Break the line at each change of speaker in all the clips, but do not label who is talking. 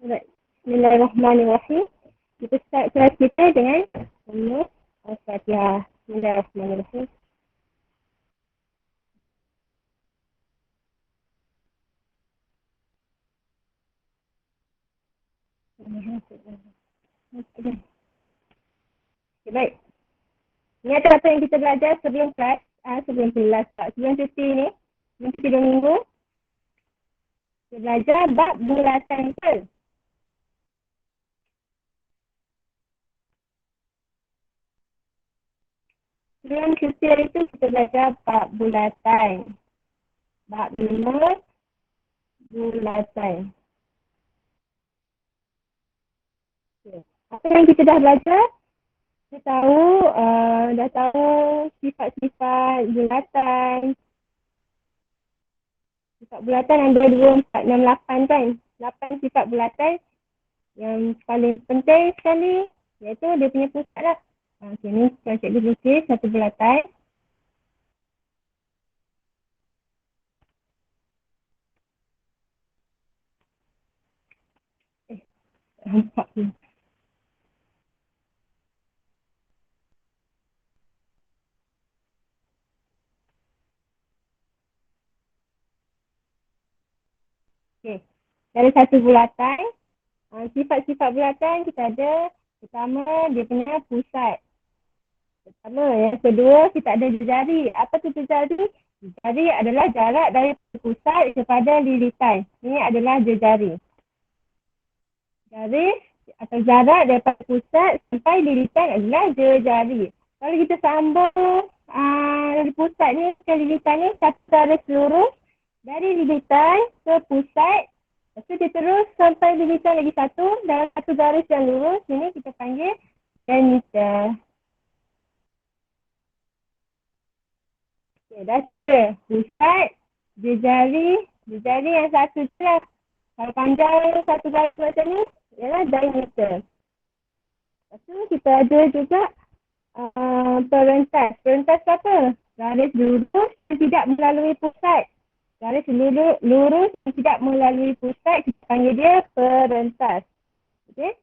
Alright. Bismillahirrahmanirrahim. Kita start kelas kita dengan Al-Fatihah. Al-Fatihah. Bismillahirrahmanirrahim. Okay, baik. Ini apa yang kita belajar sebelum kelas, sebelum kelas, sebelum cuti ni, sebelum cuti 2 minggu. Kita belajar bab bulatan pel. Sebelum cuti hari itu kita belajar bab bulatan. Bab 5, bulatan. Okay. Apa yang kita dah belajar? Kita tahu, dah tahu sifat-sifat bulatan. Sifat bulatan ada 2, 4, 6, 8 kan? 8 sifat bulatan yang paling penting sekali iaitu dia punya pusat lah. Okay, ni saya cikgu lukis satu bulatan. Nampak ni. Okay. Dari satu bulatan, sifat-sifat bulatan kita ada. Pertama, dia punya pusat. Pertama, yang kedua, kita ada jari. Apa tu jari? Jari adalah jarak dari pusat kepada lilitan. Ini adalah jari. Jari atau jarak daripada pusat sampai lilitan adalah jari. Kalau kita sambung dari pusat ni ke lilitan ni, satu garis lurus dari lilitan ke pusat. Lepas tu dia terus sampai lilitan lagi satu dalam satu garis yang lurus. Ini kita panggil diameter. Okay, dah ada. Pusat, jari yang satu tu lah. Kalau panjang satu garis macam ni, ialah diameter. Lepas tu kita ada juga perentas. Perentas apa? Garis lurus yang tidak melalui pusat. Garis lurus yang tidak melalui pusat, kita panggil dia perentas. Okey?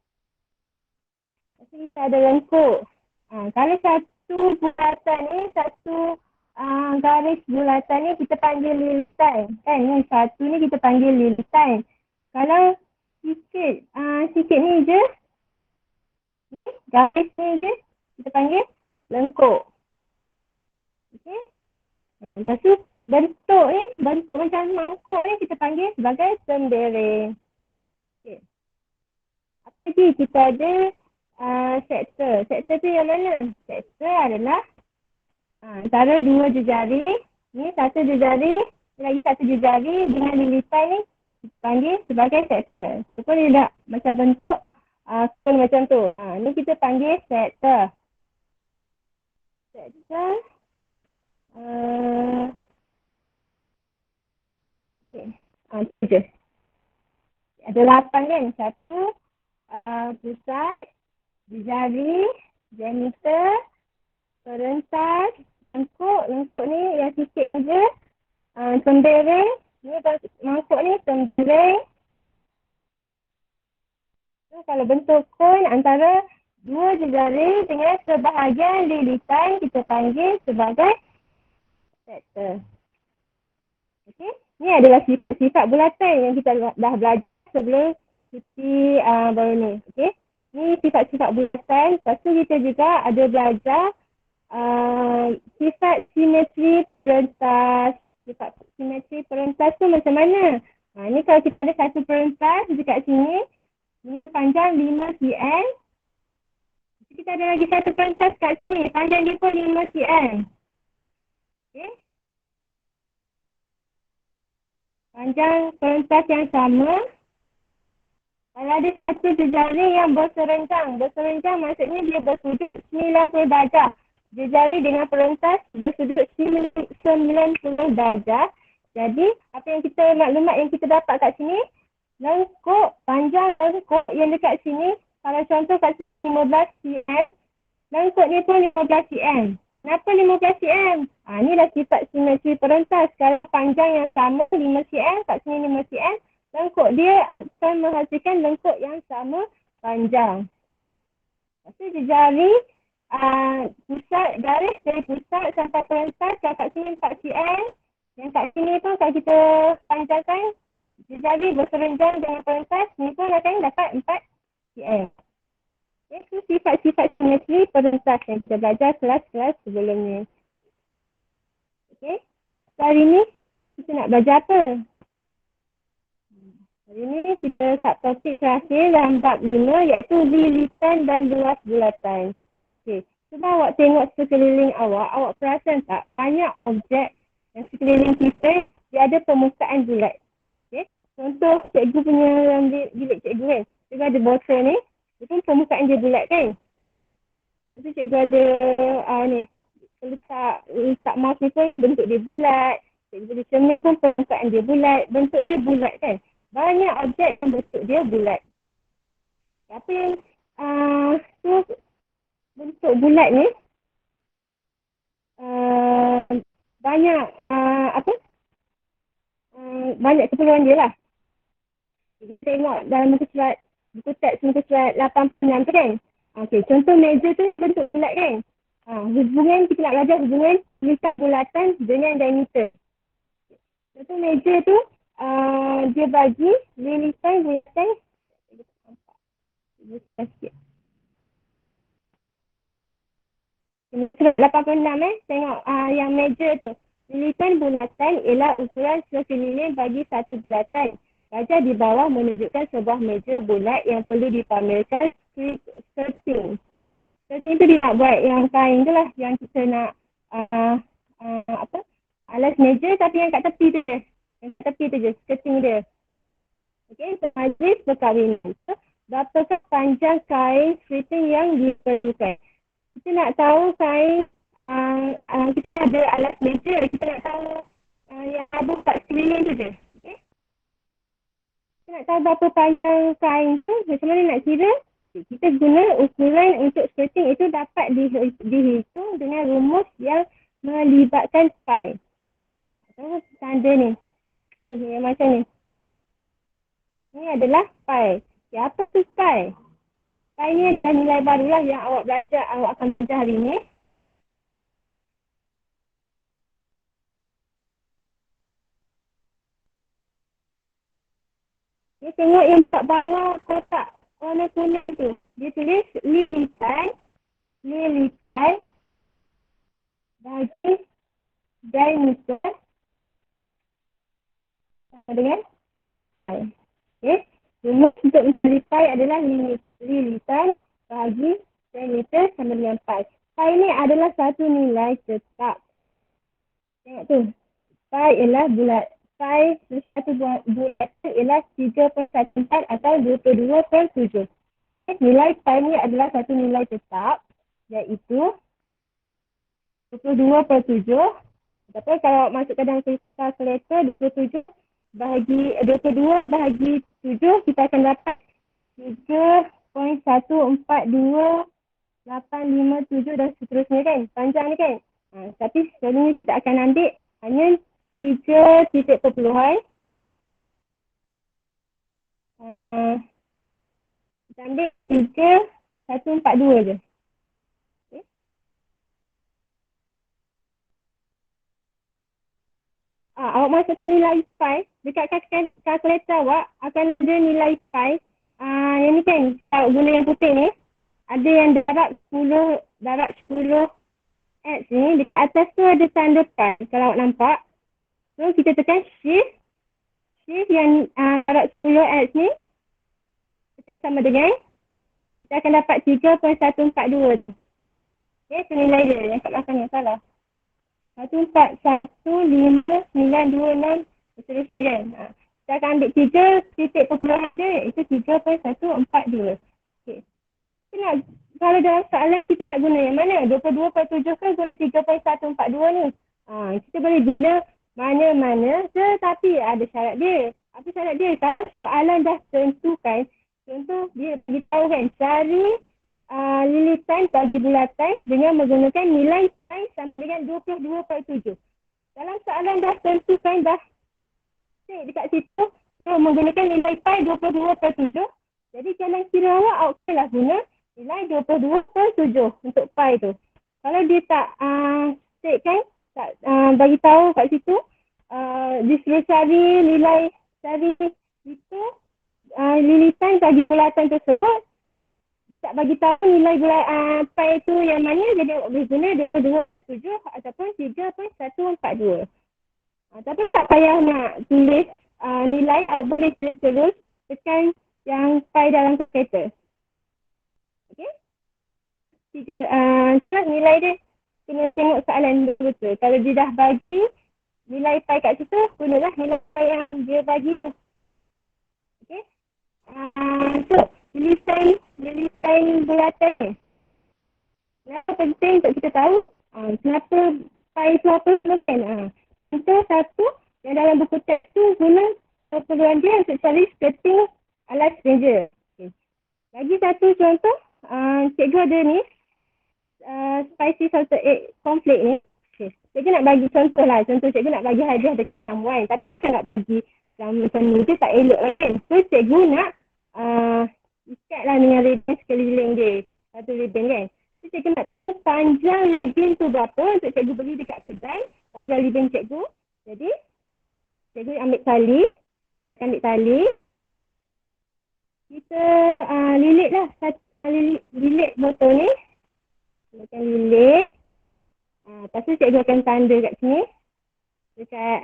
Lepas tu kita ada lengkuk. Kalau satu bulatan ni, satu garis bulatan ni kita panggil lilitan. Kan? Ni satu ni kita panggil lilitan. Kalau sikit ni je, garis ni je, kita panggil lengkuk. Okey? Lepas tu bentuk macam mangkuk ni kita panggil sebagai sendering. Okay. Apa lagi? Kita ada sektor. Sektor tu yang mana? Sektor adalah antara dua jejari. Ni satu jejari, lagi satu jejari dengan lilitan ni kita panggil sebagai sektor. Itu pun dia tak macam bentuk pun macam tu. Ni kita panggil sektor. Sektor. Itu je. Ada 8 kan? Satu, pusat, jari, diameter, perentas, lengkuk ni yang sikit saja, sendering, ni mangkuk ni sendering. Kalau bentuk kon antara dua jari dengan sebahagian lilitan kita panggil sebagai sektor. Okey? Ni adalah sifat bulatan yang kita dah belajar sebelum cuti baru ni. Okey? Ni sifat-sifat bulatan. Lepas tu kita juga ada belajar sifat simetri perentas. Sifat simetri perentas tu macam mana? Ni kalau kita ada satu perentas dekat sini, ni panjang 5 cm. Kita ada lagi satu perentas kat sini. Panjang dia pun 5 cm. Okey? Panjang perentas yang sama. Kalau ada satu jejari yang berserenjang. Berserenjang maksudnya dia bersudut 90 darjah. Jejari dengan perentas bersudut 90 darjah. Jadi, apa yang maklumat yang kita dapat kat sini, lengkuk, panjang lengkuk yang dekat sini, kalau contoh kat sini 15 cm, lengkuk dia pun 15 cm. Kenapa 15 cm? Inilah sifat simetri perentas. Kalau panjang yang sama 5 cm, kat sini 5 cm, lengkuk dia akan menghasilkan lengkuk yang sama panjang. Lepas tu jari pusat garis dari pusat sampai perentas kat sini 4 cm. Yang kat sini pun kalau kita panjangkan jari berserenjang dengan perentas, ni pun akan dapat 4 cm. Itu sifat-sifat simetri perentas yang kita belajar kelas-kelas sebelumnya. Okey. Hari ni kita nak belajar apa? Hari ni kita kat topik terakhir dalam bab 5 iaitu lilitan dan luas bulatan. Okey. Cuba awak tengok sekeliling awak perasan tak banyak objek yang sekeliling kita dia ada permukaan bulat. Okey. Contoh cikgu punya dalam bilik cikgu kan. Cikgu ada botol ni. Itu permukaan dia bulat kan. Itu cikgu ada ni. Letak mouse ni pun bentuk dia bulat. Cikgu boleh cermin pun permukaan dia bulat. Bentuk dia bulat kan. Banyak objek yang bentuk dia bulat. Apa yang tu bentuk bulat ni banyak banyak keperluan dia lah. Kita tengok dalam muka surat buku teks muka surat 86 tu kan. Okey, contoh meja tu bentuk bulat kan. Hubungan kita nak belajar hubungan lilitan bulatan dengan diameter. Contoh meja tu dia bagi lilitan bulatan surat 86 tengok yang meja tu. Lilitan bulatan ialah ukuran sekeliling bagi satu bulatan. Gajah di bawah menunjukkan sebuah meja bulat yang perlu dipamerkan skirting. Skirting tu dia nak buat yang kain tu lah yang kita nak alas meja tapi yang kat tepi tu je. Yang kat tepi tu je, skirting dia. Okey, majlis perkahwinan. So, berapakah panjang kain skirting yang diperlukan? Kita nak tahu kain, kita ada alas meja, kita nak tahu yang ada kat sekeliling tu je. Okay? Kita nak tahu berapa panjang kain tu, macam mana nak kira? Kita guna ukuran untuk skirting itu dapat dihitung dengan rumus yang melibatkan pi. Atau tanda ni. Yang macam ni. Ini adalah pi. Ya, apa tu pi? Pi ni adalah nilai barulah yang awak akan belajar hari ni. Dia tengok yang kat bawah kotak warna kuning tu. Dia tulis lilitan bagi diameter sama dengan pi. Okay. Rumus untuk mencari pi adalah lilitan bagi diameter sama dengan pi. Pi ni adalah satu nilai tetap. Tengok tu. Pi ialah bulat. Pi satu bulat tu ialah 3.14 atau 22/7. Nilai pi ni adalah satu nilai tetap iaitu 22/7. Tapi kalau masuk ke dalam kalkulator 22 bahagi 7 kita akan dapat 3.142857 dan seterusnya kan. Panjang ni kan. Tapi sekali ni kita akan ambil hanya 3 titik perpuluhan. Kita ambil 3142 je. Okay. Awak masuk nilai pi. Dekat kalkulator awak akan ada nilai pi. Yang ni kan, awak guna yang putih ni. Ada yang darab 10 X ni. Dekat atas tu ada tanda pi. Kalau awak nampak. So, kita tekan shift. Shift yang darab 10 X ni. Sama dengan. Kita akan dapat 3.142 tu. Okay, itu nilai dia. Yang kat belakang yang salah. 1415926 seterusnya. Kita akan ambil 3 titik perpuluhan dia. Itu 3.142. Okay. Kalau dalam soalan kita nak guna yang mana? 22/7 ke guna 3.142 ni? Kita boleh guna mana-mana tetapi ada syarat dia. Apa syarat dia? Kalau soalan dah tentukan, contoh dia beritahu kan, cari lilitan bagi bulatan dengan menggunakan nilai pi sama dengan 22/7. Dalam soalan dah tentukan dah dekat situ, so menggunakan nilai pi 22/7. Jadi jalan kiri awak okeylah guna nilai 22/7 untuk pi tu. Kalau dia tak state kan, tak bagi tahu kat situ, dia suruh cari nilai, cari itu lilitan bagi bulatan tersebut, tak bagi tahu nilai pi tu yang mana, jadi awak boleh guna 22/7 ataupun 3.142. Tapi tak payah nak tulis nilai, boleh terus tekan yang pi dalam kalkulator. Okey? Nilai dia kena tengok soalan betul-betul. Kalau dia dah bagi nilai pi kat situ, gunalah nilai pi yang dia bagi tu. Okey? So, lilitan bulatan ni. Kenapa penting untuk kita tahu kenapa pi tu apa sebenarnya? Contoh satu, yang dalam buku teks tu guna keperluan dia untuk cari skirting ala stranger. Okay. Lagi satu contoh, cikgu ada ni, spicy salted egg conflict ni. Okay. Cikgu nak bagi contoh lah. Contoh cikgu nak bagi hadiah dekat someone. Tapi kan nak pergi sama penuh tu tak elok lah kan. So cikgu nak ikat lah dengan ribbon sekeliling dia. Satu ribbon kan. So cikgu nak panjang ribbon tu berapa untuk cikgu beli dekat kedai. Panjang ribbon cikgu. Jadi cikgu ambil tali. Kita lilit lah. Lilit botol ni. Kita akan lilit. Lepas tu cikgu akan tanda kat sini. Dekat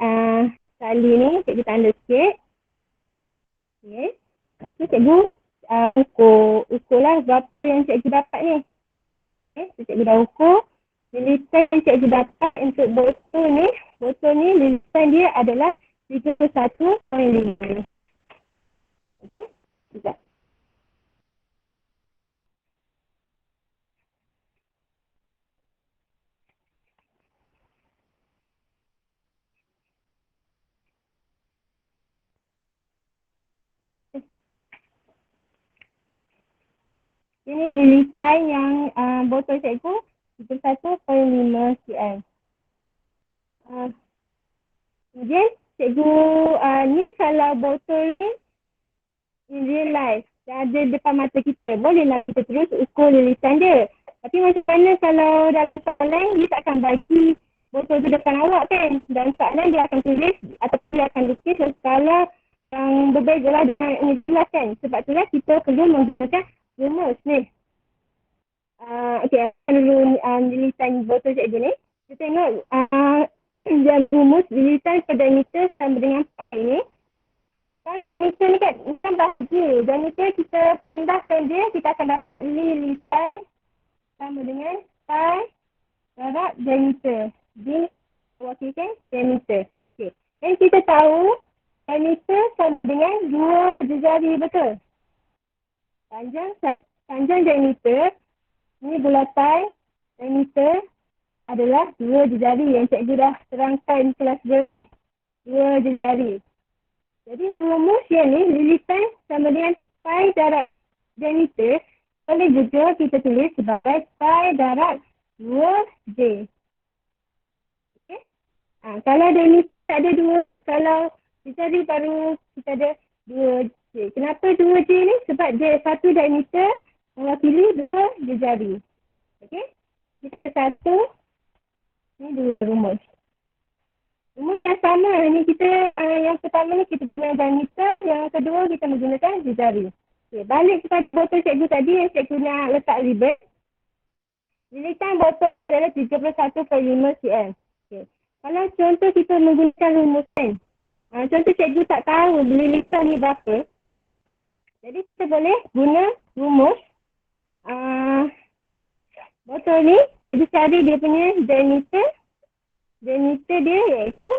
tali ni cikgu tanda sikit. Okay. So cikgu ukur lah berapa yang cikgu dapat ni. Okay. So cikgu dah ukur. Lilitan yang cikgu dapat untuk botol ni lilitan dia adalah 31.5. Okay. Sekejap. Ini lilitan yang botol cikgu 31.5 cm. Kemudian cikgu ni kalau botol ni in real life ada depan mata kita, bolehlah kita terus ukur lilitan dia. Tapi macam mana kalau dalam soalan dia tak akan bagi botol tu depan awak kan, dan soalan dia akan tulis ataupun dia akan lukis skala yang berbeza lah dengan ini jelas kan. Sebab itulah kita perlu menggunakan rumus ni. Okey, dulu lilitan botol cikgu ni. Kita tengok yang rumus lilitan diameter sama dengan pi ni. Diameter ni kan bahagi. Diameter kita pindahkan dia, kita akan dapat lilitan sama dengan pi darab diameter. Diwakilkan diameter. Okey. Dan kita tahu diameter sama dengan 2 jari, betul? Panjang diameter ni bulatan diameter adalah 2 jari yang cikgu dah terangkan kelas 2 jari. Jadi rumus yang ni lilitan sama dengan pi darab diameter boleh juga kita tulis sebagai pi darab 2J. Okey. Kalau diameter tak ada 2, kalau dicari baru kita ada 2J. Kenapa 2J ni? Sebab dia satu diameter mewakili 2 jari. Okey. Kita satu. Ini 2 rumus. Rumus yang sama ni kita, yang pertama ni kita guna diameter, yang kedua kita menggunakan jari. Okay, balik kepada botol cikgu tadi yang cikgu nak letak ribbon. Lilitan botol adalah 31.5 cm. Okay. Kalau contoh kita menggunakan rumus kan, contoh cikgu tak tahu lilitan ni berapa. Jadi kita boleh guna rumus botol ni. Kita cari dia punya diameter. Diameter dia iaitu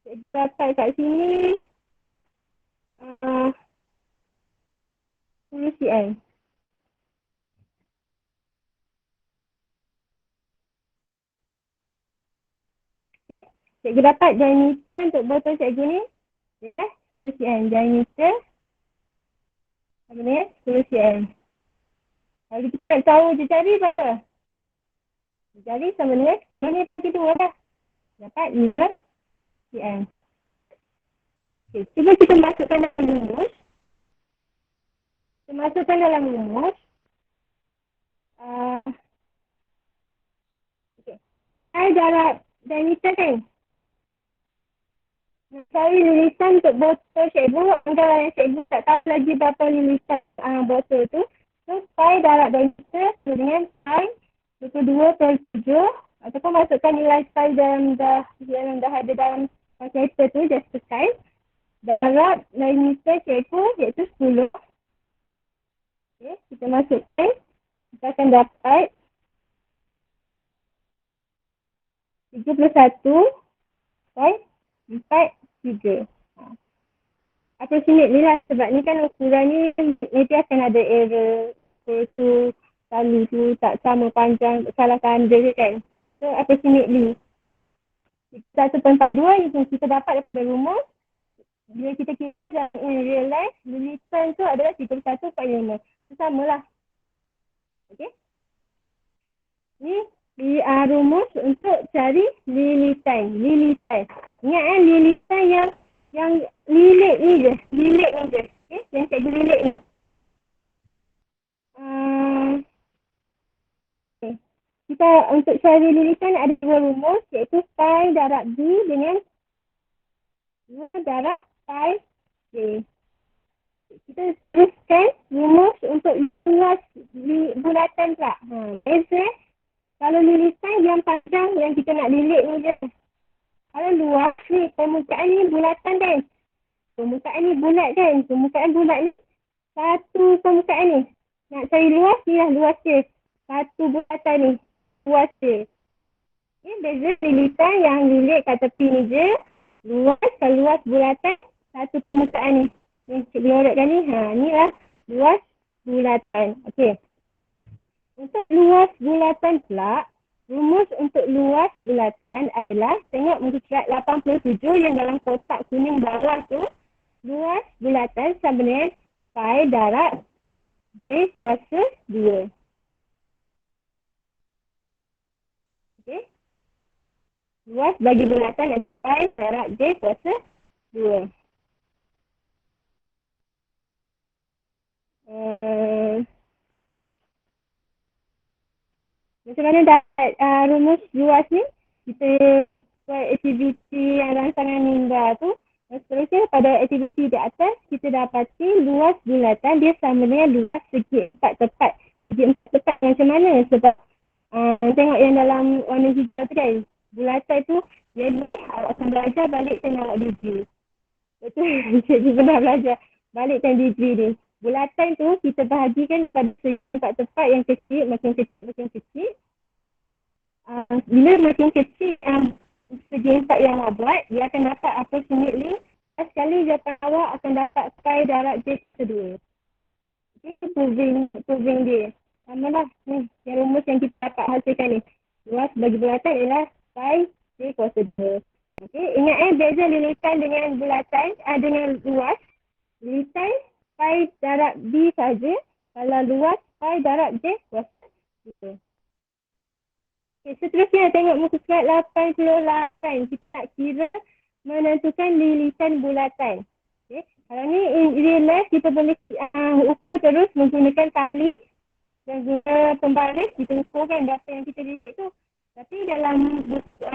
cikgu dapat kat sini 10 cm. Cikgu dapat diameter untuk botol cikgu ni ya, 10 cm. Diameter apa ni? 10 cm. Kalau kita tak tahu je cari berapa? Jari sama dengan mana bagi 2 dah. Dapat 5 cm. Okay, cuba kita masukkan dalam rumus. Kita masukkan dalam rumus. Okay. Pi darab diameter kan? Nak cari lilitan untuk botol cikgu. Antara yang cikgu tak tahu lagi berapa lilitan botol tu. So, pi darab diameter dengan pi 22/7. Ataupun masukkan nilai pi yang dah ada dalam kalkulator tu, just tekan. Darab diameter cikgu iaitu 10. Okay, kita masukkan. Kita akan dapat 31/43. Approximately lah, sebab ni kan ukuran ni nanti akan ada error. Tu tali tu tak sama panjang, salah tanda je kan. So approximately 1.42 yang kita dapat daripada rumus. Bila kita kira in real life, lilitan tu adalah 31/5. Sama lah. Okay. Ni rumus untuk cari lilitan. Lilitan. Ingat lilitan yang lilit ni je. Lilit ni je. Okay? Yang cikgu lilit ni. Okay. Kita untuk cari lilitan ada dua rumus, iaitu pi darab D dengan 2 darab pi J. Kita teruskan rumus untuk luas bulatan pula. Beza. Kalau lilitan yang panjang yang kita nak lilit ni je. Kalau luas ni, permukaan ni bulatan kan. Permukaan ni bulat kan. Permukaan bulat ni. Satu permukaan ni. Nak cari luas ni lah luas dia. Satu bulatan ni. Luas dia. Okay, beza lilitan yang lilit kat tepi ni je. Luas, kalau luas bulatan, satu permukaan ni. Yang cikgu lorotkan ni. Ni lah luas bulatan. Okay. Untuk luas bulatan pula, rumus untuk luas bulatan adalah, tengok muka surat 87 yang dalam kotak kuning bawah tu, luas bulatan sama dengan pi darab J kuasa 2. Okay. Luas bagi bulatan adalah pi darab J kuasa 2. Macam mana dapat rumus luas ni? Kita buat aktiviti yang rangsangan minda tu. Seterusnya pada aktiviti di atas, kita dapati luas bulatan dia sama dengan luas segi empat tepat. Segi empat tepat macam mana? Sebab tengok yang dalam warna hijau tu kan. Bulatan tu, dia awak akan belajar balikkan awak degree. Betul, cikgu pernah belajar balikkan degree ni. Bulatan tu kita bahagikan pada segi empat tepat yang kecil, makin kecil. Bila makin kecil segi empat yang awak buat, dia akan dapat approximately sekali jawapan awak akan dapat pi darab J kedua. Itu proving dia. Sama lah ni, yang rumus yang kita dapat hasilkan ni. Luas bagi bulatan ialah pi J kuasa 2. Okay, ingat beza lilitan dengan bulatan, dengan luas. Lilitan pi darab D saja. Kalau luas pi darab J kuasa 2. Okay, seterusnya tengok muka surat 88. Kita nak kira menentukan lilitan bulatan. Okay. Kalau ni in real life kita boleh ukur terus menggunakan tali dan guna pembaris. Kita ukurkan berapa yang kita lilit tu. Tapi dalam buku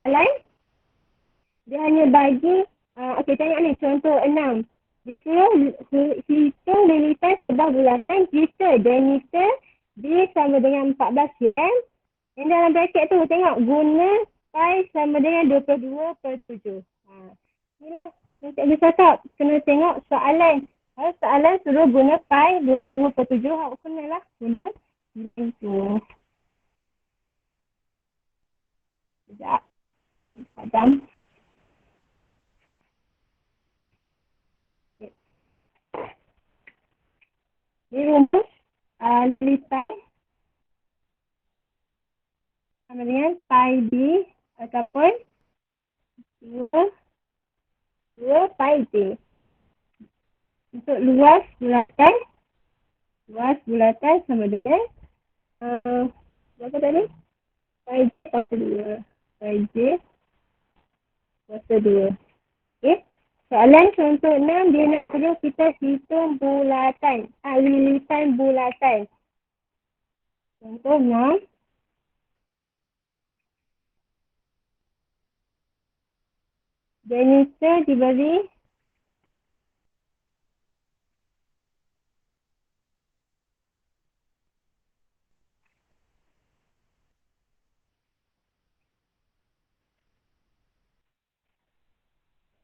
lain, dia hanya bagi, okey tengok ni contoh 6. Kita hitung lilitan sebelah bulatan kita diameter D sama dengan 14 km. Yang dalam bracket tu tengok guna pi sama dengan 22/7. Ni cikgu cakap kena tengok soalan. Kalau soalan suruh guna pi 22/7, awak kenalah guna itu. Sekejap. Padam. Ini rumus lilitan sama dengan pi D ataupun 2 pi J. Untuk luas bulatan sama dengan berapa tadi? Pi J kuasa 2. Pi J kuasa 2. Okay. Soalan contoh 6, dia nak suruh kita hitung bulatan. Lilitan bulatan. Contoh 6. Jennifer diberi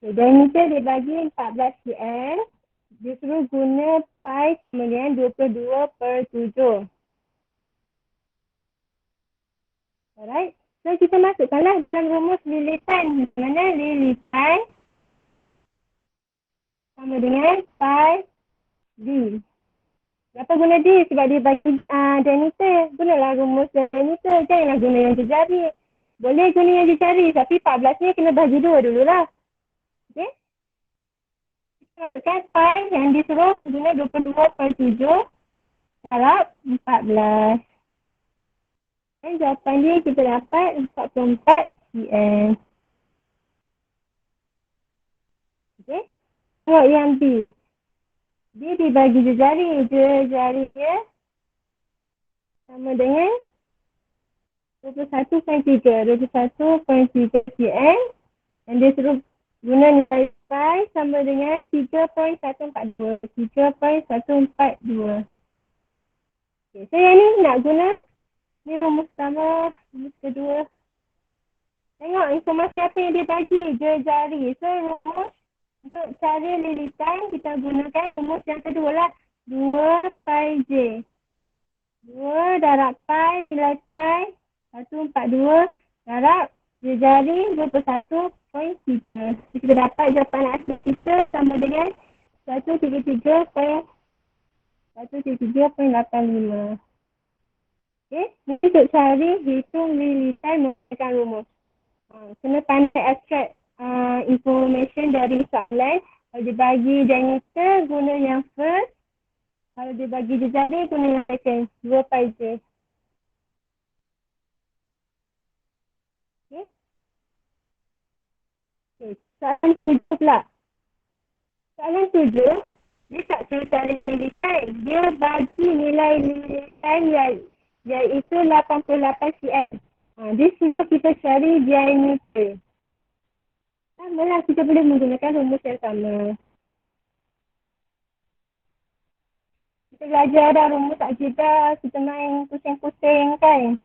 Jennifer dibagi 14 cm. Dia suruh guna pi kemudian 22/7. Alright. So kita masukkanlah dalam rumus lilitan. Mana lilitan sama dengan pi d. Kenapa guna D? Sebab dia bagi Janita. Gunalah rumus Janita. Janganlah guna yang jejari. Boleh guna yang jejari. Tapi 14 ni kena bagi 2 dululah. Okay? Kan pi yang disuruh guna 22/7. Harap 14. Dan jawapan dia kita dapat 44 cm. Okay? Tengok yang B. Dia dibagi jejari. Jejari dia sama dengan 21.3. 21.3 cm. Dan dia suruh guna nilai pi sama dengan 3.142. 3.142. Okay, so yang ni nak guna ni rumus pertama, rumus kedua. Tengok informasi apa yang dia bagi. Jejari. So rumus untuk cara lilitan kita gunakan rumus yang kedua lah. 2 pi j. 2 darab pi nilai pi 142 darab jejari 21.3. Kita dapat jawapan asal kita sama dengan 133.85. Okay. Ini untuk cari hitung lilitan menggunakan rumus. Kena pandai abstract information dari soalan. Kalau dibagi diameter, guna yang first. Kalau dibagi jejari, guna yang second. 2 pi j. Okay. Okay. Soalan 7 pula. Soalan 7, dia tak suruh cari lilitan. Dia bagi nilai lilitan iaitu 88 cm. Dia suruh kita cari diameter. Sama lah, kita boleh menggunakan rumus yang sama. Kita belajar dah rumus algebra, kita main pusing-pusing kan.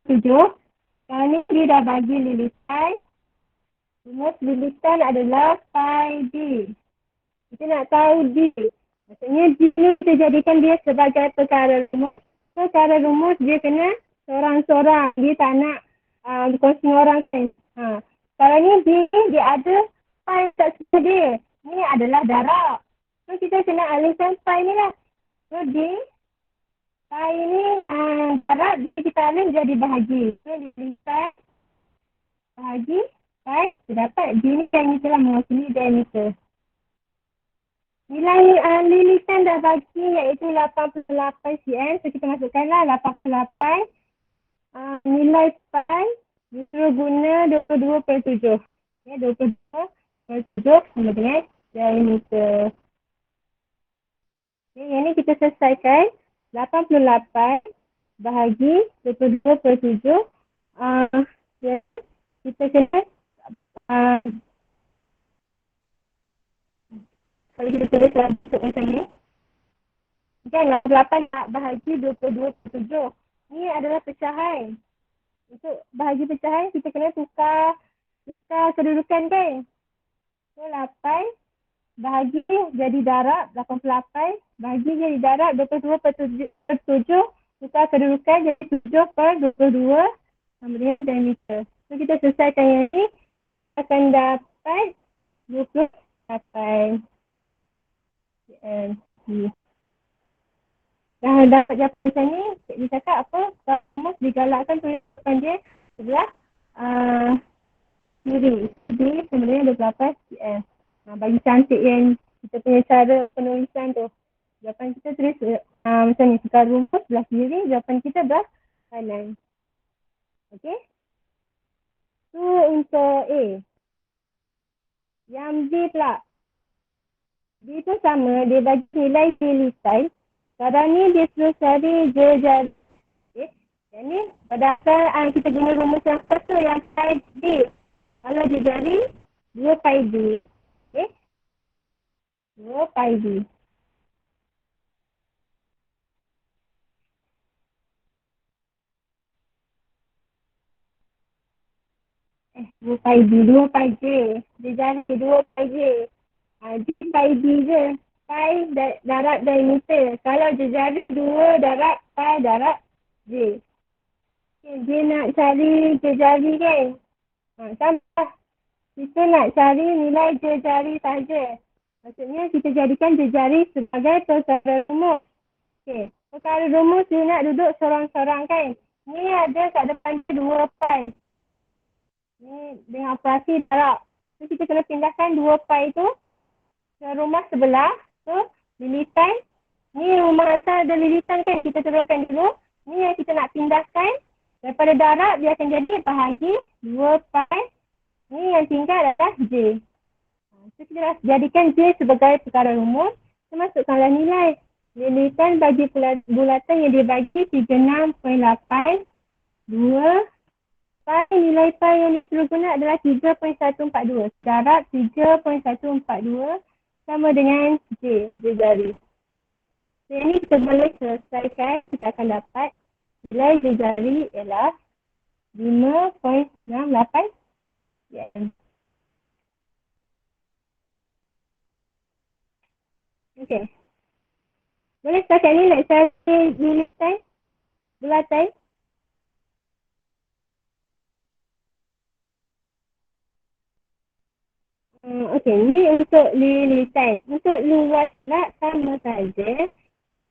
Tujuh. Sekarang ni dia dah bagi lilitan. Rumus lilitan adalah pi d. Kita nak tahu d. Maksudnya d ni kita jadikan dia sebagai perkara rumus. Perkara rumus dia kena seorang-seorang. Dia tak nak berkongsi dengan orang kan. Sekarang ni d dia ada pi kat situ dia. Ni adalah darab. So kita kena alihkan pi ni lah. So d pi ni darab kita alih jadi bahagi. So lilitan bahagi pi. Kita dapat d ni yang ni telah mewakili diameter. Nilai lilitan dah bagi iaitu 88 cm. So kita masukkanlah 88. Nilai pi disuruh guna 22/7. Ya, 22/7 sama dengan diameter. Okay, yang ni kita selesaikan. 88 bahagi 22/7. Kita kena kalau kita tulis bentuk macam ni. Kan 88 nak bahagi 22/7. Ni adalah pecahan. Untuk bahagi pecahan kita kena tukar kedudukan kan. So 8 bahagi jadi darab 88. Bahagi jadi darab 22/7. Tukar kedudukan jadi 7/22 sama dengan diameter. So kita selesaikan yang ni. Akan dapat 28 cm. Dah dapat jawapan macam ni, dia cakap apa? Rumus digalakkan tulisan dia sebelah kiri. Jadi sebenarnya 28 cm. Bagi cantik yang kita punya cara penulisan tu. Jawapan kita tulis macam ni. Perkara rumus belah kiri, jawapan kita belah kanan. Okey? Tu untuk A. Yang B pula. B tu sama, dia bagi nilai J litai. Sekarang ni dia suruh cari J jari. Okay. Yang ni pada asal kita guna rumus yang first tu yang pi D. Kalau J jari, 2 pi D. Okay. 2 pi D. 2 pi D, 2 pi J. J jari 2 pi J. J pi D je. Pi darab diameter. Kalau J jari 2 darab pi darab J. Okay, dia nak cari J jari kan? Sama. Kita nak cari nilai J jari saja. Maksudnya kita jadikan J jari sebagai perkara rumus. Okay. Perkara rumus dia nak duduk sorang-sorang kan? Ni ada kat depan dia 2 pi. Ni dengan operasi darab. So kita kena pindahkan 2 pi tu ke rumah sebelah. So lilitan. Ni rumah asal ada lilitan kan? Kita teruskan dulu. Ni yang kita nak pindahkan. Daripada darab dia akan jadi bahagi 2 pi. Ni yang tinggal adalah J. So kita jadikan J sebagai perkara rumus. Kita masukkanlah nilai. Lilitan bagi bulatan yang dia bagi 36.8. 2 pi, nilai pi yang disuruh guna adalah 3.142. Darab 3.142 sama dengan J jari. So ini kita boleh selesaikan. Kita akan dapat nilai J jari ialah 5.68 cm. Okey. Boleh setakat ni nak cari lilitan bulatan? Okey, ni untuk lilitan. Untuk luas pula sama saja.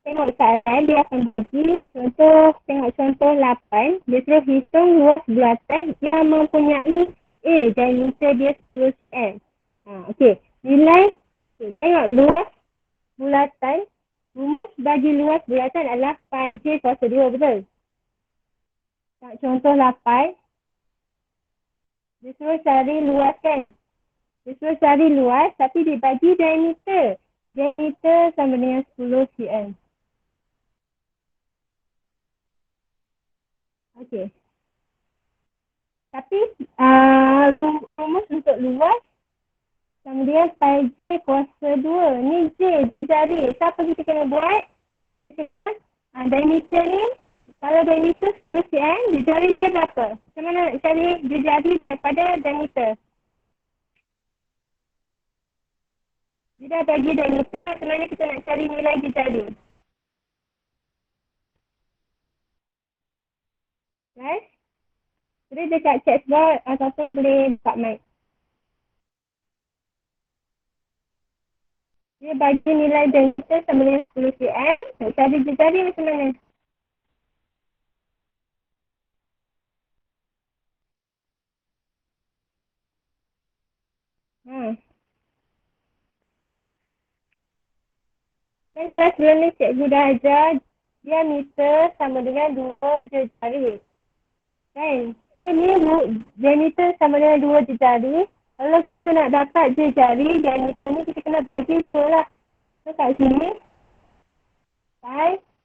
Tengok soalan dia akan bagi contoh, tengok contoh 8. Dia suruh hitung luas bulatan yang mempunyai A, diameter dia 10 cm. Okey, nilai. Okay, tengok luas bulatan. Rumus bagi luas bulatan adalah pi J kuasa 2, betul? Contoh 8. Dia suruh cari luas kan? Dia suruh cari luas tapi dibagi diameter. Diameter sama dengan 10 cm. Okey. Tapi rumus untuk luas sama dengan pi J kuasa 2. Ni J jari. Siapa kita kena buat? Diameter ni. Kalau diameter 10 cm, jari dia berapa? Macam mana nak cari jari daripada diameter? Dia dah bagi diameter, sebenarnya kita nak cari nilai jari. Right? Jadi dekat chatboard ataupun boleh buka mic. Dia bagi nilai diameter sama dengan 10 cm. Nak cari jari macam mana? Kan kelas sebelum ni cikgu dah ajar diameter sama dengan 2 jari. Kan? Ini diameter sama dengan 2 jari. Kalau kita nak dapat jari, diameter ni kita kena bagi tu lah. So kat sini,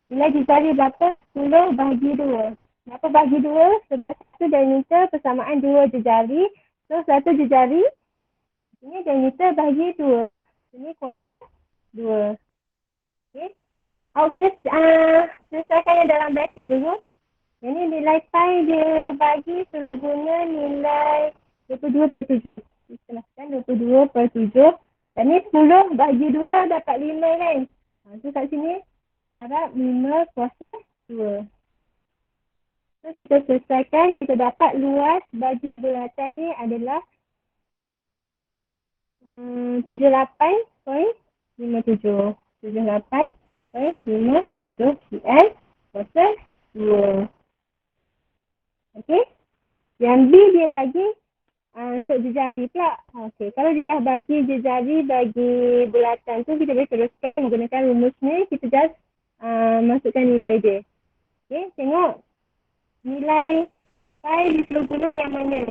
nilai jari berapa? 10 bahagi 2. Berapa bahagi 2? Sebab itu diameter persamaan 2 jari. So 1 jari, ini diameter bahagi 2. Ini kuasa 2. Okay. Okey, selesaikan yang dalam bracket dulu. Yang ni nilai pi dia bagi guna nilai 22/7. Kita 22/7. Dan ni 10 bagi 2 dapat 5 kan. So kat sini harap 5 kuasa 2. So kita selesaikan, kita dapat luas bagi bulatan ni adalah 78.57. 78.57 cm kuasa 2. Okey. Yang B dia lagi Untuk jejari pula. Okey, kalau dia dah bagi jejari bagi bulatan tu, kita boleh teruskan menggunakan rumus ni. Kita just masukkan nilai dia. Okey, tengok nilai pi di seluruh guna yang mana.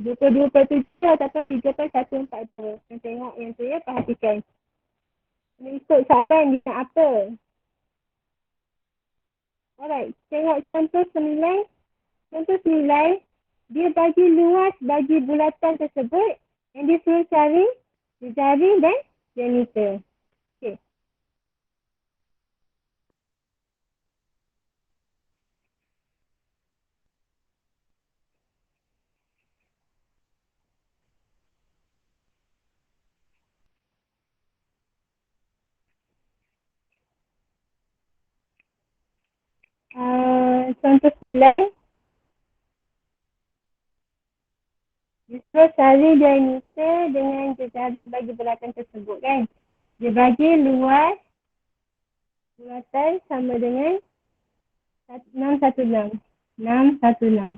22/7 ataupun 3/142. Tengok yang tu ya, perhatikan. Ikut soalan dia nak apa. Alright, tengok contoh senilai. Contoh senilai, dia bagi luas bagi bulatan tersebut yang dia suruh cari jari dan diameter. Okay. Contoh senilai, dia suruh cari diameter dengan jari bagi bulatan tersebut kan. Dia bagi luas bulatan sama dengan 616. 616.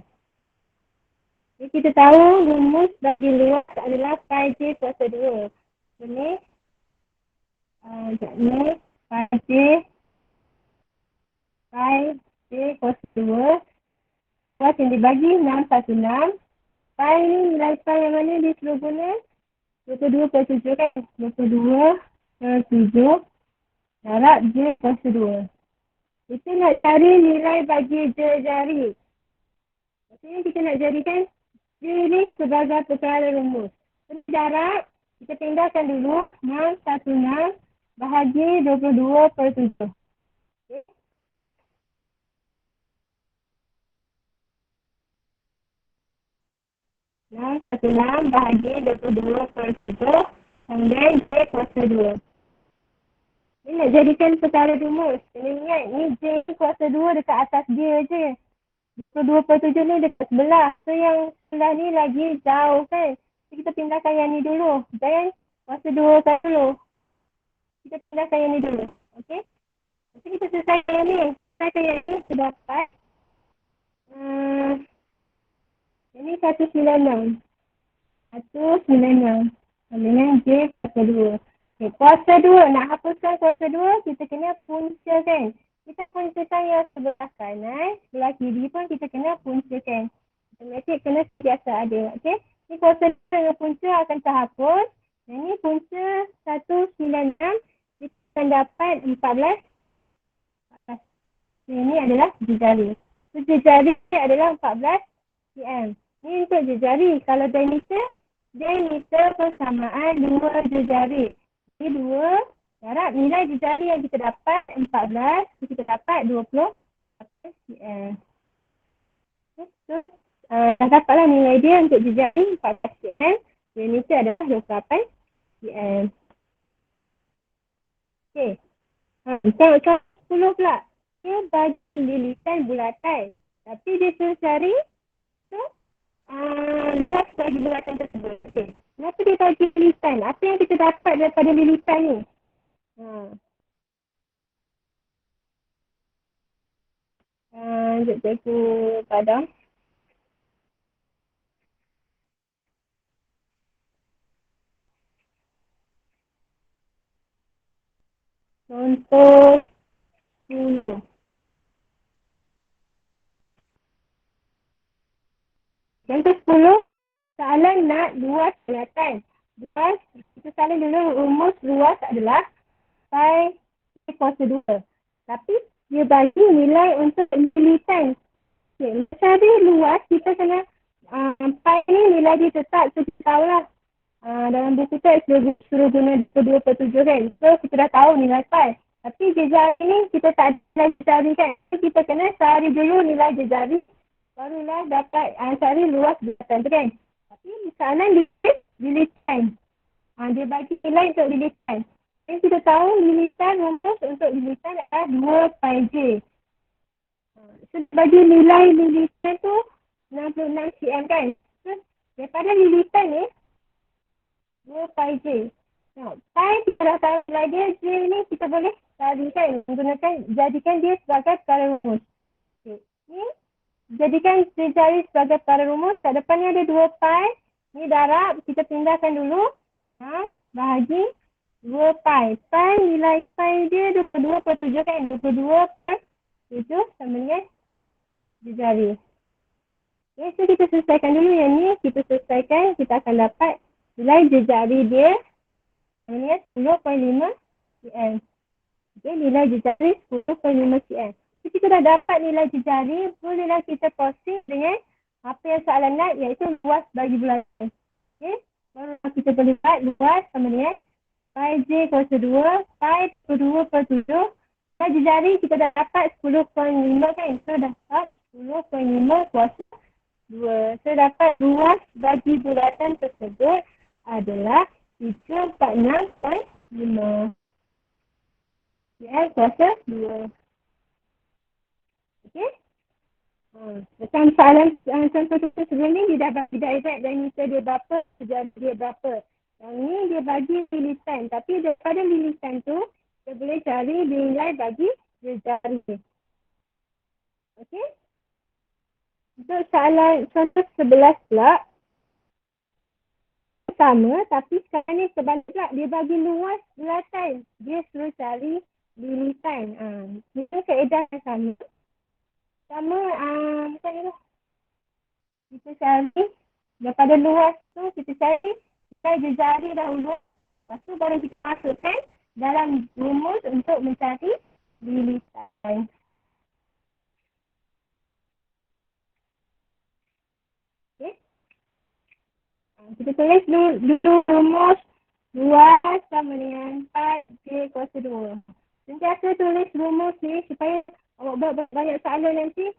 Jadi kita tahu rumus bagi luas adalah pi j kuasa 2. Ini pi j kuasa 2. Kuas yang dibagi 616. Pi ni nilai pi yang mana di seluruh guna? 22/7 kan? 22/7 darab j kuasa 2. Kita nak cari nilai bagi jari. Maksudnya kita nak jadikan j ni sebagai perkara rumus. Jadi darab, kita pindahkan dulu 616 bahagi 22/7. Okay. 616 bahagi 22/7 kemudian j kuasa 2. Ini nak jadikan perkara rumus. Kena ingat, ni j ni kuasa 2 dekat atas dia je. 22/7 ni dekat sebelah. So yang sebelah ni lagi jauh kan. So kita pindahkan yang ni dulu. Jangan kuasa 2 kat dulu. Kita pindahkan yang ni dulu. Okay. Nanti kita selesaikan yang ni. Selesaikan yang ni terdapat. Ini 196. 196. Dengan j kuasa 2. Okay, kuasa 2. Nak hapuskan kuasa 2, kita kena puncakan. Kita puncakan yang sebelah kanan. Sebelah kiri pun kita kena puncakan. Automatik kena biasa ada. Okay. Ini kuasa 2 dengan punca akan terhapus. Ini punca 196. Kita akan dapat 14. Ini adalah jejari. So, jejari adalah 14 cm. Ini untuk jejari. Kalau diameter persamaan 2 jejari. Ini 2 darab nilai jejari yang kita dapat 14. Kita dapat 20 cm. So, dah dapatlah nilai dia untuk jejari 14 cm. Diameter adalah 28 cm. Okey. Tengok 10 pula. Dia bagi lilitan bulatan. Tapi dia suruh cari luas bagi bulatan tersebut. Okay. Kenapa dia bagi lilitan? Apa yang kita dapat daripada lilitan ni? Sekejap aku padam. Contoh 10. Contoh 10. Soalan nak luas bulatan. Luas, kita salin dulu rumus luas adalah pi kuasa 2. Tapi dia bagi nilai untuk lilitan. Okay, cari luas, kita kena pi ni nilai dia tetap. So kita tahulah. Dalam buku teks suruh guna 2/7 kan. So kita dah tahu nilai pi. Tapi jejari ni kita tak ada jejari kan. So kita kena cari dulu nilai jejari. Barulah dapat cari luas bulatan tu kan. Tapi soalan lilitan. Dia bagi nilai untuk lilitan. Dan kita tahu lilitan rumus untuk lilitan adalah 2 pi j. So bagi nilai lilitan tu 66 cm kan. So daripada lilitan ni 2 pi j. Pi kita dah tahu nilai dia. J ni kita boleh carikan. Jadikan dia sebagai perkara rumus. Okay. Ni jadikan jejari sebagai perkara rumus. Kat depan ni ada 2 pi. Ni darab, kita pindahkan dulu. Bahagi 2 pi. Pi, nilai pi dia 22/7 kan? 22/7 sama dengan jari. Okay, so kita selesaikan dulu yang ni. Kita selesaikan, kita akan dapat nilai jari dia sama dengan 10.5 cm. Okay, nilai jari 10.5 cm. So, kita dah dapat nilai jari, bolehlah kita proceed dengan apa yang soalan nak, iaitu luas bagi bulatan. Okay, baru kita boleh buat luas sama dengan pi j kuasa 2, pi 22/7. Jari kita dah dapat 10.5 kan? So, dapat 10.5 kuasa 2. So, dapat luas bagi bulatan tersebut adalah 346.5 cm kuasa 2. Okey? Macam soalan contoh kita sebelum ni, dia dah bagi direct diameter dia berapa, sejauh dia berapa. Yang ni dia bagi lilitan. Tapi daripada lilitan tu, kita boleh cari nilai bagi jari. Okey? Untuk soalan contoh 11 pula, sama tapi sekarang ni sebalik pula. Dia bagi luas bulatan. Dia suruh cari lilitan. Kita kaedah yang sama. Sama macam ni lah. Kita cari daripada luas tu, kita cari jari dahulu. Lepas tu baru kita masukkan dalam rumus untuk mencari lilitan. Okay. Kita tulis dulu rumus luas sama dengan 4J kuasa 2. Sentiasa tulis rumus ni supaya awak buat banyak soalan nanti.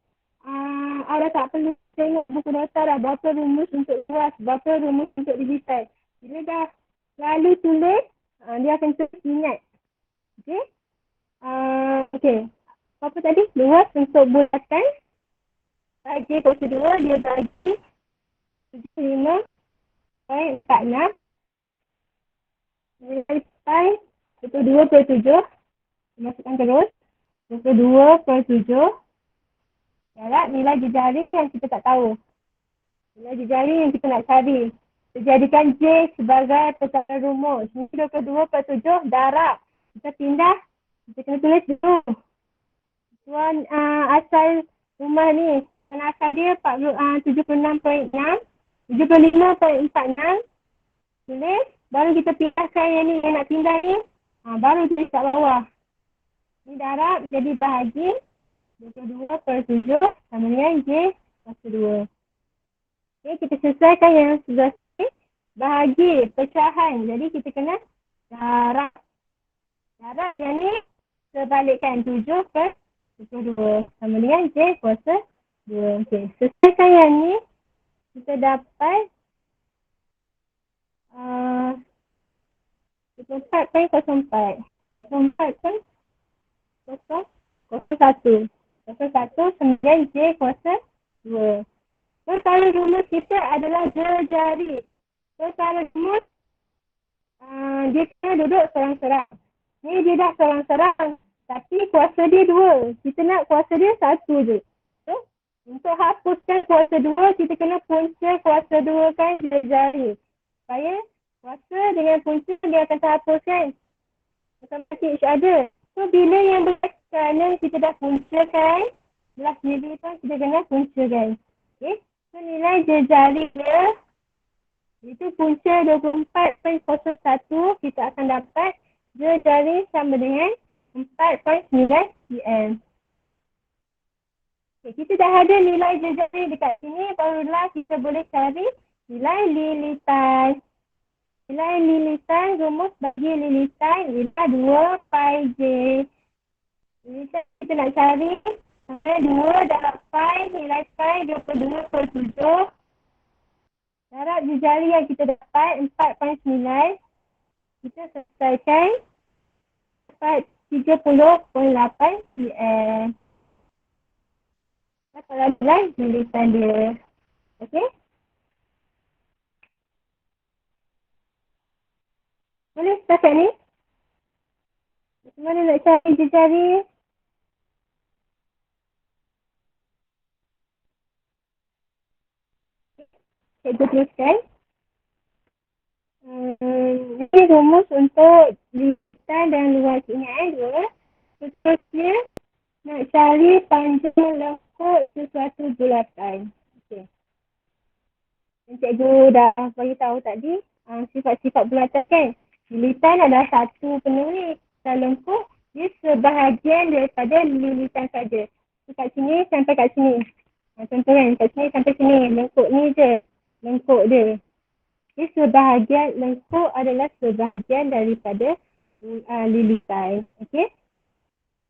Awak tak perlu tengok buku nota dah berapa rumus untuk luas, berapa rumus untuk lilitan. Bila dah selalu tulis, dia akan terus ingat. Okey? Okey. Apa tadi? Luas untuk bulatan 4J kuasa 2 dia bagi 75.46 nilai pi 22/7. Masukkan terus 22/7. Darab nilai jari yang kita tak tahu. Nilai jari yang kita nak cari. Kita jadikan J sebagai pecahan rumus. Ini 22/7 darab. Kita pindah. Kita kena tulis dulu. Tuan asal rumah ni. Kan asal dia 76.6. 75.46. Tulis. Baru kita pindahkan yang ni. Yang nak pindah ni. Baru tulis kat bawah. Ni darab jadi bahagi 22/7 sama dengan J kuasa 2. Okay, kita selesaikan yang sebelah sini. Bahagi pecahan. Jadi kita kena darab. Darab yang ni sebalikkan 7/22 sama dengan J kuasa 2. Okay, selesaikan yang ni. Kita dapat 24.04. 24.01. 01 J kuasa 2. So, kalau rumus kita adalah jari. So, kalau rumus, dia kena duduk serang-serang. Ni dia dah serang-serang. Tapi kuasa dia 2. Kita nak kuasa dia 1 je. So, untuk hapuskan kuasa 2, kita kena punca kuasa 2 kan jari. Supaya kuasa dengan punca dia akan terhapus kan. Automatik each other. So, bila yang belah kanan kita dah puncakan, belah kiri pun kita kena puncakan. Okay. So, nilai jari dia, itu punca 24.01, kita akan dapat jari sama dengan 4.9 cm. Okay, kita dah ada nilai jari dekat sini, barulah kita boleh cari nilai lilitan. Nilai lilitan, rumus bagi lilitan ialah 2 pi j. Lilitan kita nak cari sampai 2 darab pi, nilai pi 22/7. Darab jari yang kita dapat 4.9. Kita selesaikan dapat 30.8 cm. Kalau nilai lilitan dia. Okey? Boleh setakat ni? Macam mana nak cari jari? Cikgu teruskan. Ini rumus untuk lilitan dan luas. Ingat dua. Seterusnya, nak cari panjang lengkuk sesuatu bulatan. Okey. Cikgu dah bagi tahu tadi sifat-sifat bulatan kan. Lilitan adalah satu penulis. Dan lengkuk dia sebahagian daripada lilitan saja. Kat sini sampai kat sini. Contoh kan, kat sini sampai sini. Lengkuk ni je. Lengkuk dia. Dia sebahagian, lengkuk adalah sebahagian daripada lilitan. Okey.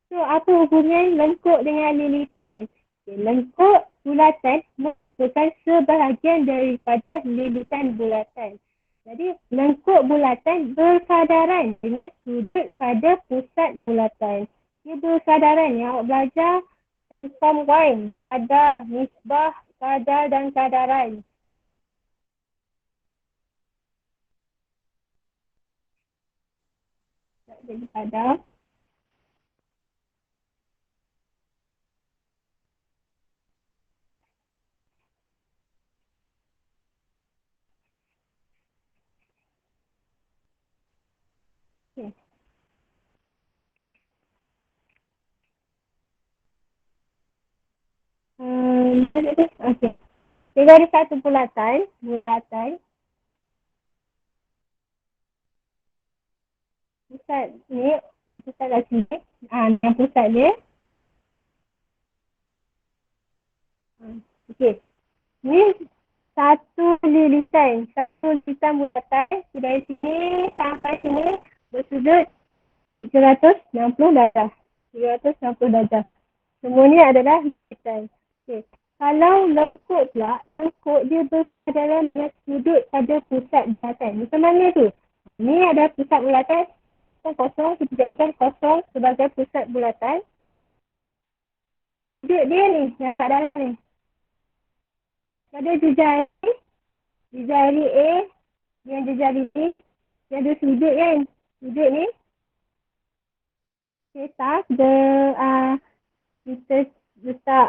So, apa hubungan lengkuk dengan lilitan? Okay, lengkuk bulatan merupakan sebahagian daripada lilitan bulatan. Jadi, lengkuk bulatan bersadaran dengan sudut pada pusat bulatan. Ia bersadaran yang awak belajar form 1, kadar, nisbah, kadar dan kadaran. Jadi kadar. Okay. Okay. Jadi ada satu bulatan. Pusat ni, pusat kat sini. Yang pusat dia. Okey. Ni satu lilitan bulatan. Dari sini sampai sini bersudut 360 darjah. 360 darjah. Semua ni adalah lilitan. Okey. Kalau lengkuk pula, lengkuk dia bersadaran dengan sudut pada pusat bulatan. Macam mana tu? Ni ada pusat bulatan. Kosong, kita jadikan kosong sebagai pusat bulatan. Sudut dia ni, yang kat dalam ni. Pada jejari A, yang jejari B, dia ada sudut kan. Sudut ni, theta, kita letak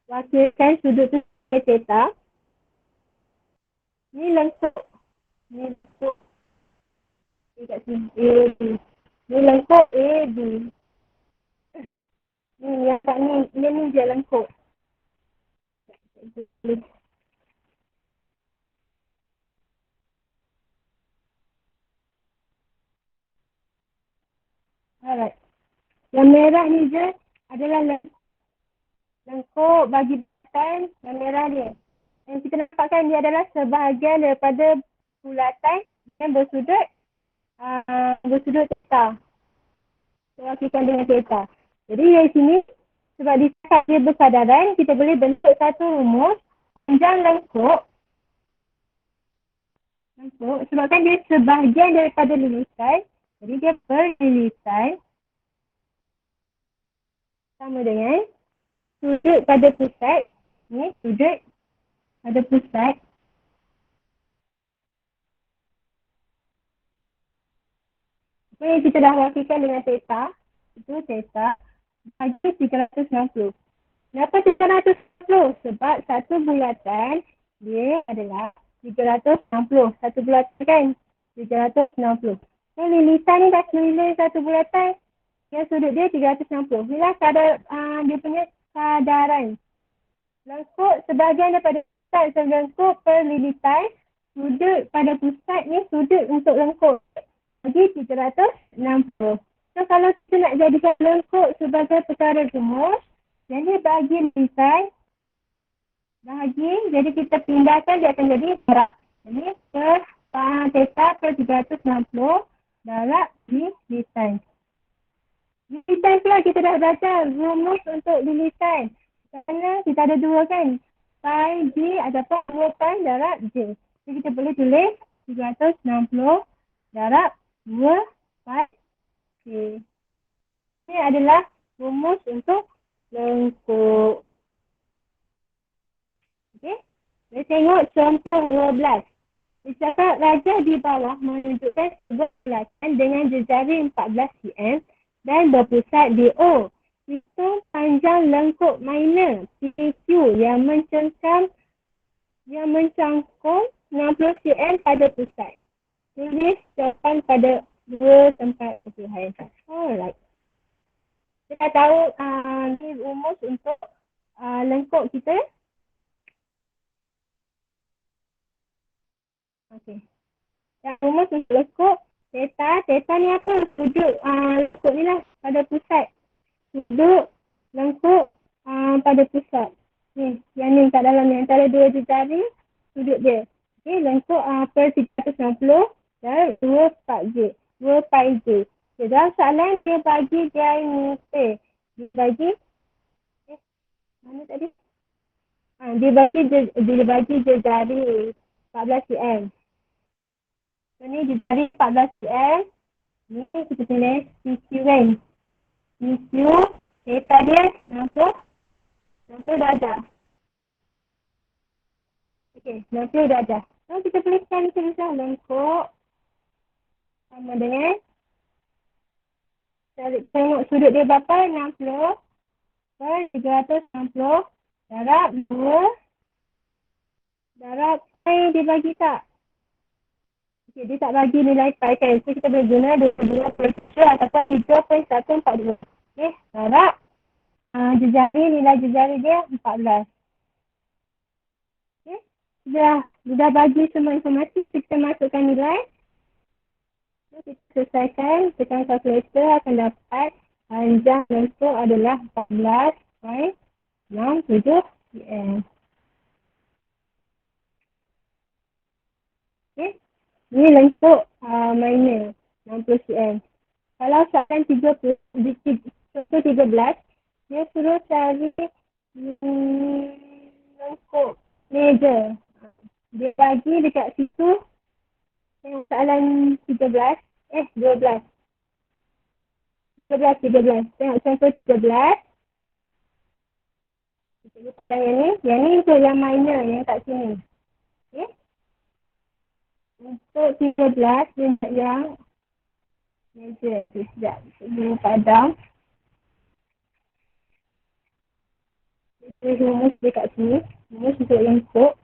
wakilkan sudut tu sebagai theta. Ni lengkuk. Ni lengkuk kat sini, A, B. Ni lengkuk A, B. Ni yang kat ni, ni je lengkuk. Alright. Yang merah ni je adalah lengkuk bagi bulatan yang merah dia. Yang kita dapatkan dia adalah sebahagian daripada bulatan yang bersudut theta. Wakilkan dengan theta. Jadi dari sini, sebab dia bersadaran, kita boleh bentuk satu rumus panjang lengkuk sebabkan dia sebahagian daripada lilitan. Jadi dia berlilitan sama dengan sudut pada pusat. Ni sudut pada pusat. Ini kita dah wakilkan dengan theta. Itu theta bagi 360. Kenapa 360? Sebab satu bulatan dia adalah 360. Satu bulatan kan? 360. So, lilitan ni dah keliling satu bulatan. Yang sudut dia 360. Inilah kadar dia punya kadaran. Lengkuk sebahagian daripada pusat lengkuk per lilitan. Sudut pada pusat ni sudut untuk lengkuk. Bagi 360. So, kalau kita nak jadikan lengkuk sebagai perkara rumus, jadi bagi lilitan, jadi kita pindahkan dia akan jadi darab. Jadi, theta per 360 darab di lilitan. Lilitan pula kita dah belajar rumus untuk lilitan. Kerana kita ada dua kan. Pi G ataupun 2 pi darab J. Jadi kita boleh tulis 360 darab 2 pi J. Ini adalah rumus untuk lengkuk. Okey. Kita tengok contoh 12. Dia cakap raja di bawah menunjukkan sebuah bulatan dengan jejari 14 cm dan berpusat di O. Hitung panjang lengkuk minor PQ yang mencangkung 60 cm pada pusat. Tulis jawapan pada dua tempat kesusahan. Alright. Kita tahu ni rumus untuk lengkuk kita. Okey. Yang rumus untuk lengkuk, theta ni apa? Sudut lengkuk ni lah pada pusat. Sudut lengkuk pada pusat. Ni, yang ni kat dalam ni antara dua jari sudut dia. Okey, lengkuk per 360 dan 2 pi J. Okay, dalam soalan dia bagi diameter. Dia bagi mana tadi? Dia bagi jari 14 cm. So ni jari 14 cm. Ni kita tulis PQ kan. PQ theta dia 60 darjah. Okey, 60 darjah. So kita tuliskan lengkuk sama dengan tengok sudut dia berapa? 60 per 360 darab 2 darab pi dia bagi tak? Okay, dia tak bagi nilai pi kan. So kita boleh guna 22 ataupun 3.142. Okay, darab nilai jejari dia 14. Okay, sudah bagi semua informasi. Kita masukkan nilai. So, kita selesaikan. Tekan kalkulator akan dapat panjang lengkuk adalah 14.67 cm. Okay. Ini lengkuk minor 60 cm. Kalau soalan 13, dia suruh cari lengkuk major. Dia bagi dekat situ soalan 12. Tengok contoh 13. Kita buka yang ni untuk yang minor yang kat sini. Okay. Untuk 13 dia nak yang major. Sekejap. Kita padam. Kita rumus dekat sini. Rumus untuk lengkuk.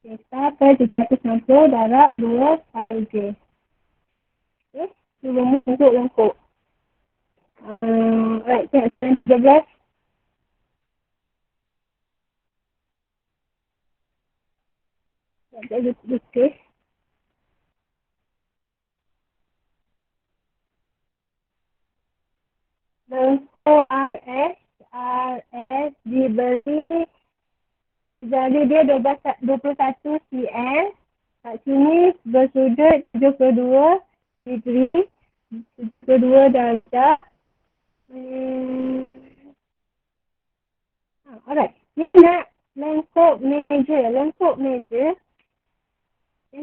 Theta per 360 darab 2 pi J. Okay. Itu rumus untuk lengkuk. Right, tengok soalan 13. Kita lukis. Lengkuk RS diberi jari dia 21 cm. Kat sini bersudut 72 degree. 72 darjah. Alright. Ni nak lengkuk major. Yang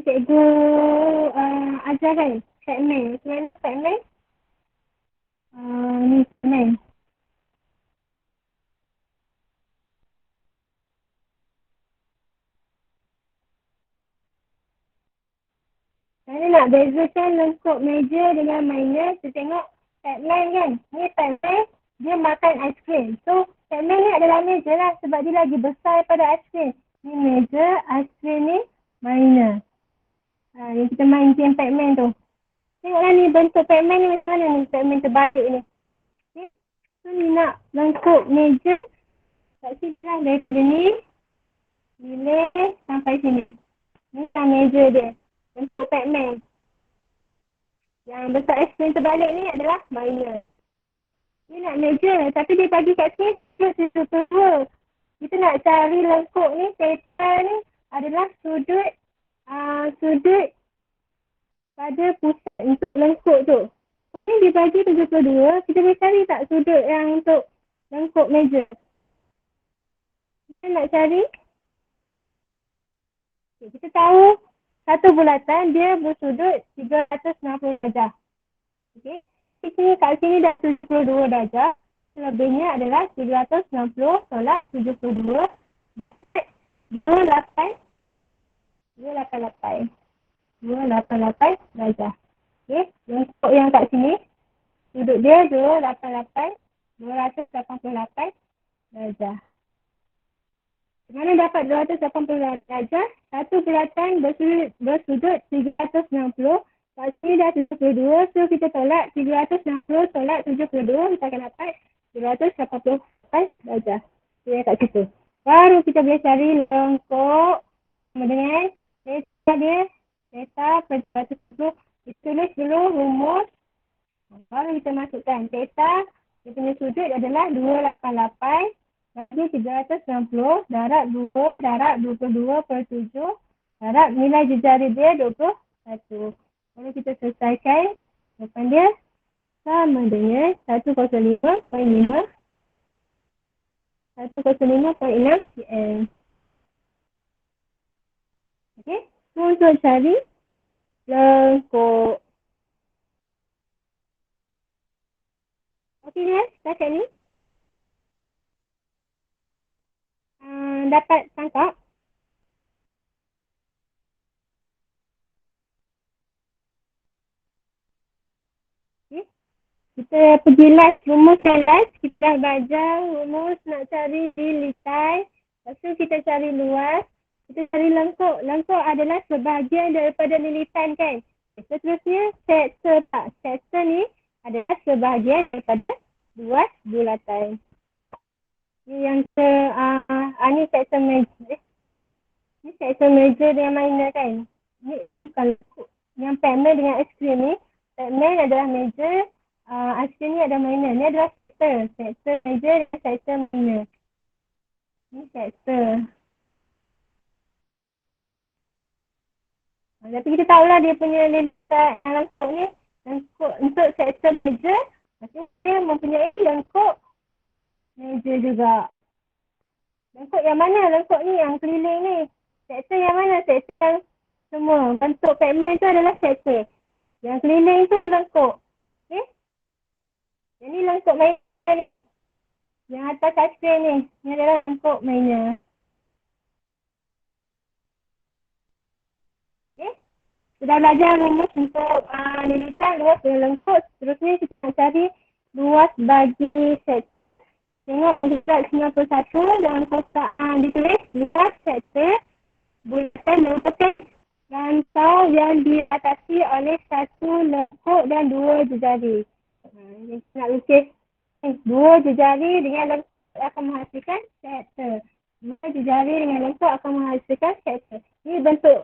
cikgu ajarkan. Segmen. Macam mana segmen? Ni segmen. Saya nak bezakan lengkuk major dengan minor. Kita tengok segmen kan. Ni segmen, dia makan aiskrim. So, segmen ni adalah major lah. Sebab dia lagi besar pada aiskrim. Ni major, aiskrim ni minor. Yang kita main game Pac-Man tu. Tengoklah ni bentuk Pac-Man ni macam mana ni. Pac-Man terbalik ni. Okay. So, ni nak lengkuk major. Kat sini lah daripada ni. Pilih sampai sini. Ni kan major dia. Bentuk Pac-Man. Yang besar aiskrim terbalik ni adalah minor. Ni nak major. Tapi dia bagi kat sini. Kita nak cari lengkuk ni. Theta ni adalah sudut pada pusat untuk lengkuk tu. Ni dia bagi 72. Kita boleh cari tak sudut yang untuk lengkuk major? Kita nak cari. Okay, kita tahu satu bulatan dia bersudut 360 darjah. Okey. Kat sini dah 72 darjah. Lebihnya adalah 360 tolak 72. 288 darjah. Okey. Lengkuk yang kat sini sudut dia 288 darjah. Mana dapat 280 darjah? Satu bulatan bersudut 360. Kat sini dah 72. So kita tolak 360 tolak 72. Kita akan dapat 288 darjah. Dia kat situ. Baru kita boleh cari lengkok sama dengan theta dia. Theta per 210. Kita tulis dulu rumus. Baru kita masukkan theta. Dia punya sudut adalah 288. Bagi 360, darab 2, darab 22/7, darab nilai jejari dia 21. Kalau kita selesaikan, jawapan dia sama dengan 105.5 cm. Okey, so untuk cari lengkok. Okey ya, setakat ni. Dapat tangkap. Okay. Kita pergi last rumus yang last. Kita dah belajar rumus nak cari lilitai. Lepas tu kita cari luas. Kita cari lengkok. Lengkok adalah sebahagian daripada lilitan kan. Seterusnya sektor tak. Sektor ni adalah sebahagian daripada luas bulatan. Ni yang ni sektor major. Ni sektor major dengan minor kan. Ni kalau yang payment dengan ekstrim ni, payment adalah major, ekstrim ni adalah minor. Ni adalah sektor. Sektor major dan sektor minor. Ni sektor. Tapi kita tahulah dia punya lilitan lengkok ni. Lengkok untuk sektor major, maksudnya dia mempunyai lengkok major juga. Lengkok yang mana? Lengkok ni yang keliling ni. Sektor yang mana? Sektor yang semua. Bentuk payment tu adalah sektor. Yang keliling tu lengkok. Okay? Yang ni lengkok minor ni. Yang atas kasih ni. Ni adalah lengkok minor. Okay? Sudah belajar rumus untuk lilitan, luas dan lengkok. Seterusnya kita nak cari luas bagi sektor. Tengok surat 91 dalam kotak ditulis luas sektor bulatan merupakan rantau yang diatasi oleh satu lengkok dan dua jejari. Nak lukis dua jejari dengan lengkok akan menghasilkan sektor. Dua jejari dengan lengkok akan menghasilkan sektor. Ini bentuk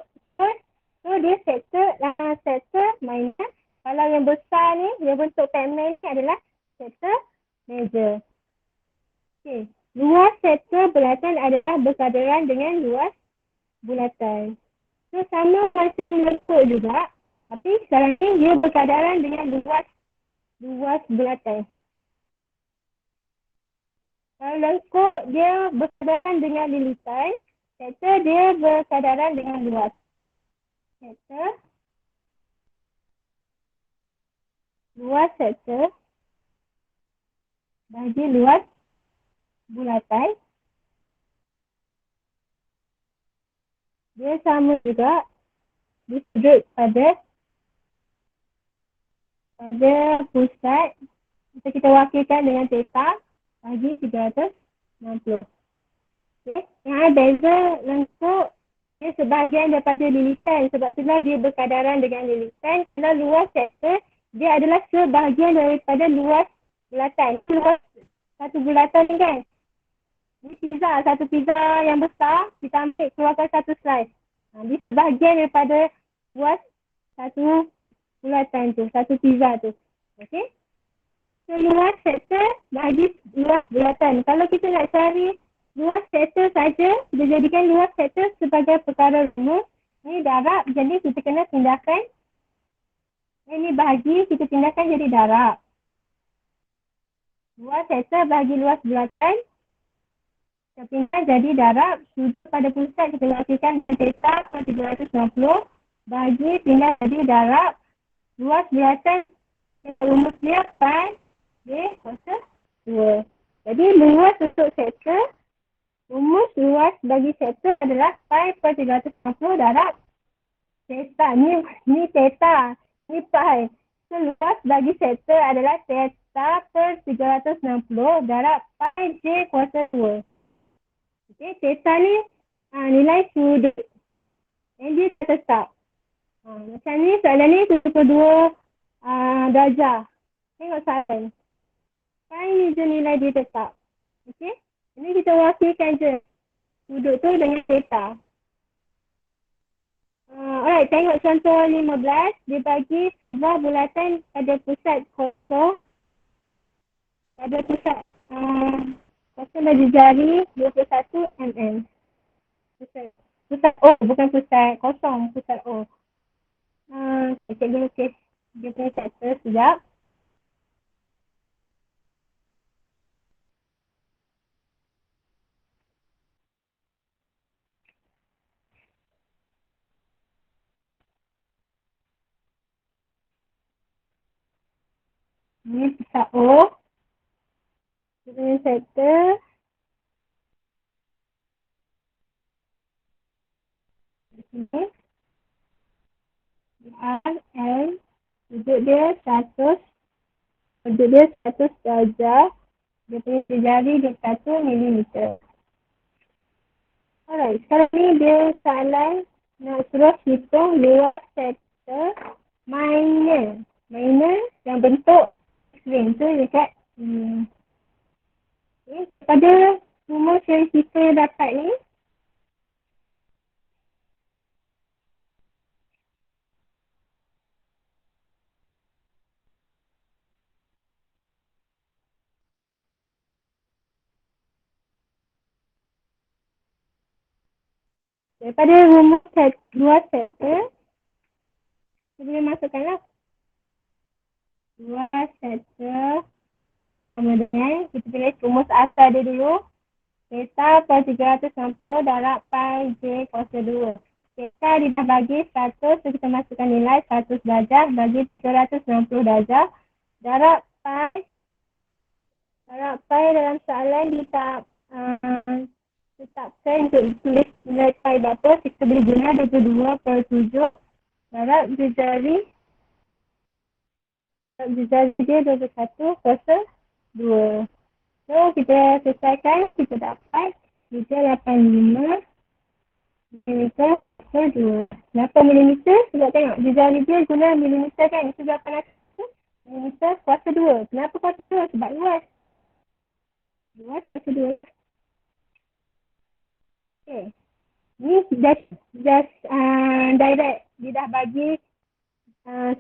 so dia sektor minor. Kalau yang besar ni, dia bentuk payment ni adalah sektor major. Okay. Luas sektor bulatan adalah berkadaran dengan luas bulatan. So, sama macam lengkok juga. Tapi sekarang ni dia berkadaran dengan luas bulatan. Kalau lengkok dia berkadaran dengan lilitan, sektor dia berkadaran dengan luas. Sektor. Luas sektor bagi luas bulatan. Dia sama juga disudut pada pusat. Kita wakilkan dengan theta bagi 360. Okay. Yang beza lengkok dia sebahagian daripada lilitan. Sebab itulah dia berkadaran dengan lilitan. Kalau luas sektor dia adalah sebahagian daripada luas bulatan. Luas satu bulatan ni kan. Ini pizza, satu pizza yang besar, kita ambil keluarkan satu slice. Ini sebahagian daripada luas satu bulatan tu, satu pizza tu. Okey? So, luas sektor bagi luas bulatan. Kalau kita nak cari luas sektor saja, kita jadikan luas sektor sebagai perkara rumus. Ini darab, jadi kita kena pindahkan. Ini bahagi, kita pindahkan jadi darab. Luas sektor bagi luas bulatan. Kita pindah jadi darab, sudut pada pusat kita lakukan theta per 360 bagi pindah jadi darab luas bulatan rumus dia pi D kuasa 2. Jadi luas untuk sektor, rumus luas bagi sektor adalah pi per 360 darab theta. Ni theta, ni pi. So luas bagi sektor adalah theta per 360 darab pi J kuasa 2. Okay, theta ni nilai sudut. Yang dia dah tetap. Macam ni, soalan ni 72 darjah. Tengok soalan. Sekarang ni je nilai dia tetap. Okay. Ini kita wakilkan je sudut tu dengan theta. Alright, tengok contoh 15. Dia bagi sebuah bulatan pada pusat kosong. Pada pusat kosong bagi jari 21 mm. Pusat O, bukan pusat kosong, pusat O. Cikgu lukis dia punya chapter sekejap. Ini pusat O. Dia punya chapter. Ini. R, L. Sudut dia 100. Sudut dia 100 darjah. Dia punya jari 21 mm. Alright, sekarang ni dia soalan nak suruh hitung luas sektor minor. Minor yang bentuk string tu dekat pada rumus yang kita dapat ni. Daripada rumus luas sektor, kita boleh masukkanlah luas sektor sama dengan, kita pilih rumus asal dia dulu. Theta per 360 darab pi j kuasa 2. Theta dia dah bagi 100, so kita masukkan nilai 100 darjah bagi 360 darjah. Darab pi dalam soalan dia tetapkan untuk tulis nilai pi berapa. Kita boleh guna 22 per 7 darab jari dia 21 kuasa 2. So, kita selesaikan, kita dapat 385 mm per 2. Berapa milimeter? Kita tengok. Jari dia guna milimeter kan? Itu berapa milimeter kuasa 2. Kenapa kuasa 2? Sebab luas. Luas kuasa 2. Okay. Ni just direct. Dia dah bagi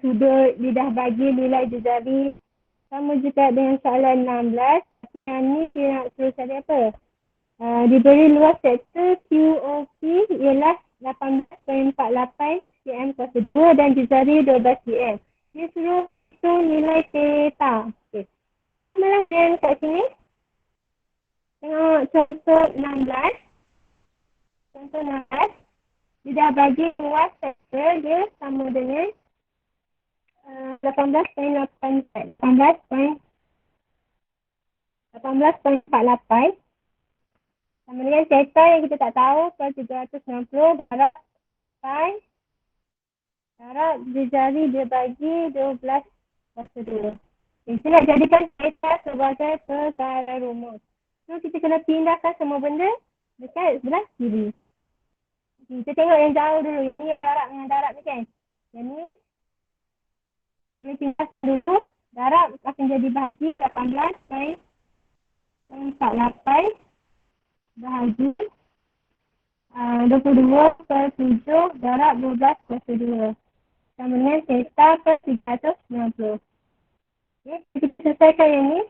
sudut, dia dah bagi nilai jari. Sama juga dengan soalan 16. Yang ni dia nak suruh cari apa? Diberi luas sektor QOP ialah 18.48 cm kuasa 2 dan jari 12 cm. Dia suruh hitung nilai theta. Okay. Malah yang kat sini. Tengok contoh 16. Contoh 16. Dia dah bagi luas sektor dia sama dengan 18.48 sama dengan theta yang kita tak tahu per 360 darab pi darab jari dia bagi 12 kuasa 2. Kita nak jadikan theta sebagai perkara rumus. So kita kena pindahkan semua benda dekat sebelah kiri. Kita tengok yang jauh dulu. Ini darab dengan darab ni kan. Yang ni kita pindahkan dulu. Darab akan jadi bahagi 18.48 bahagi 22 per 7 darab 12 kuasa 2. Sama dengan theta per 360. Okay, kita selesaikan yang ni.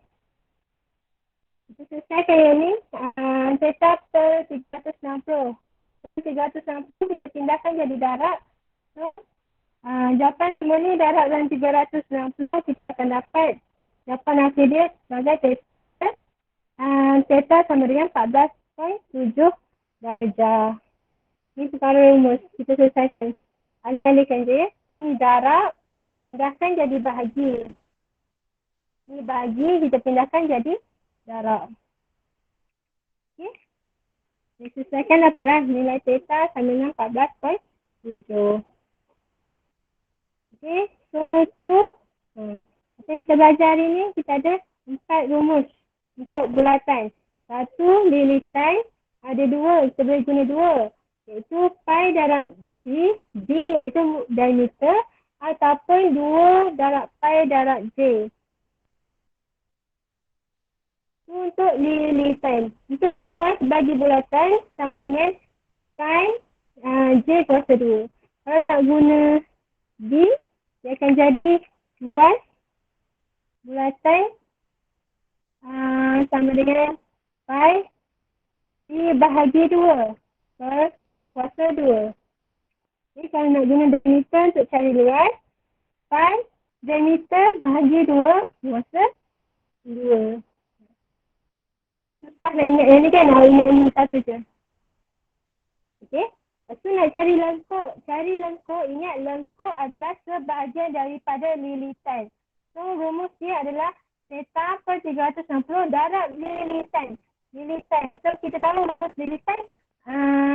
Theta per 360. 360 kita pindahkan jadi darab. So, jawapan semua ni darab dalam 360 kita akan dapat jawapan hasil dia sebagai theta. Theta sama dengan 14.7 darjah. Ini perkara rumus. Kita selesaikan. Alih-alihkan je ya. Ini darab. Pindahkan jadi bahagi. Ini bahagi kita pindahkan jadi darab. Okay. Diselesaikan dapat nilai theta sama dengan 14.7. Okay. So, kita belajar hari ni kita ada 4 rumus untuk bulatan. 1, lilitan. Ada dua, kita boleh guna dua. Iaitu pi darab G, G iaitu diameter ataupun 2 darab pi darab J. Untuk lilitan. Untuk luas bagi bulatan sama dengan pi J kuasa 2. Kalau nak guna D, dia akan jadi luas bulatan sama dengan pi dibahagi 2 per kuasa 2. Jadi kalau nak guna diameter untuk cari luas, pi diameter bahagi 2 kuasa 2. Lepas nak ingat yang ni kan, ingat ni satu je. Okey. Lepas tu nak cari lengkuk. Cari lengkuk, ingat lengkuk adalah sebahagian daripada lilitan. So, rumus dia adalah theta per 360 darab lilitan. Lilitan. So, kita tahu rumus lilitan.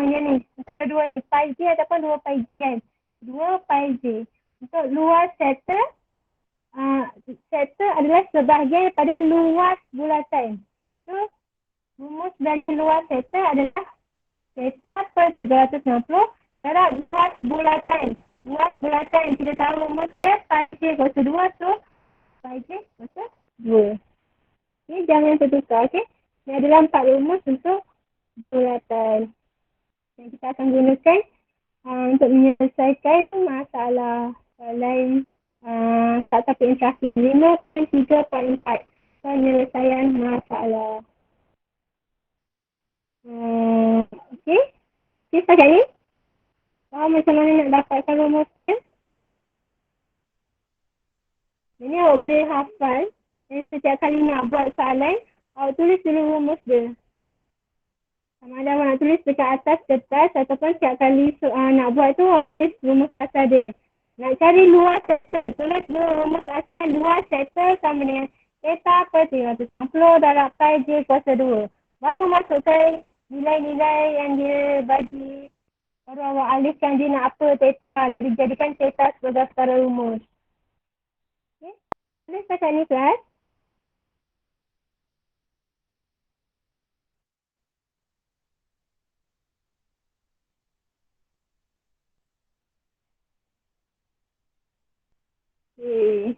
Yang ni. Dua pi J ataupun 2 pi J kan. 2 pi J. Untuk luas theta, theta adalah sebahagian daripada luas bulatan. So, rumus dari luas theta adalah theta per 360 darab luas bulatan. Luas bulatan kita tahu rumusnya pi J kuasa 2. So, pi J kuasa 2. Okay, jangan tertukar. Okay. Ini adalah 4 rumus untuk bulatan yang kita akan gunakan untuk menyelesaikan masalah lain tak tapi interaksi 5.3.4 penyelesaian masalah. Okey. Okey setakat ni. Macam mana nak dapatkan rumusnya? Ini awak boleh hafal. Setiap kali nak buat soalan, awak tulis dulu rumus dia. Sama ada awak nak tulis dekat atas kertas ataupun setiap kali nak buat tu, awak tulis rumus asal dia. Nak cari luas theta, tulis dulu rumus asal luas theta sama dengan theta per 360 darab pi J kuasa 2. Baru masukkan nilai-nilai yang dia bagi. Baru awak alihkan dia nak apa theta. Dijadikan theta sebagai setara rumus. Okay. Boleh setakat ni kelas? Okay.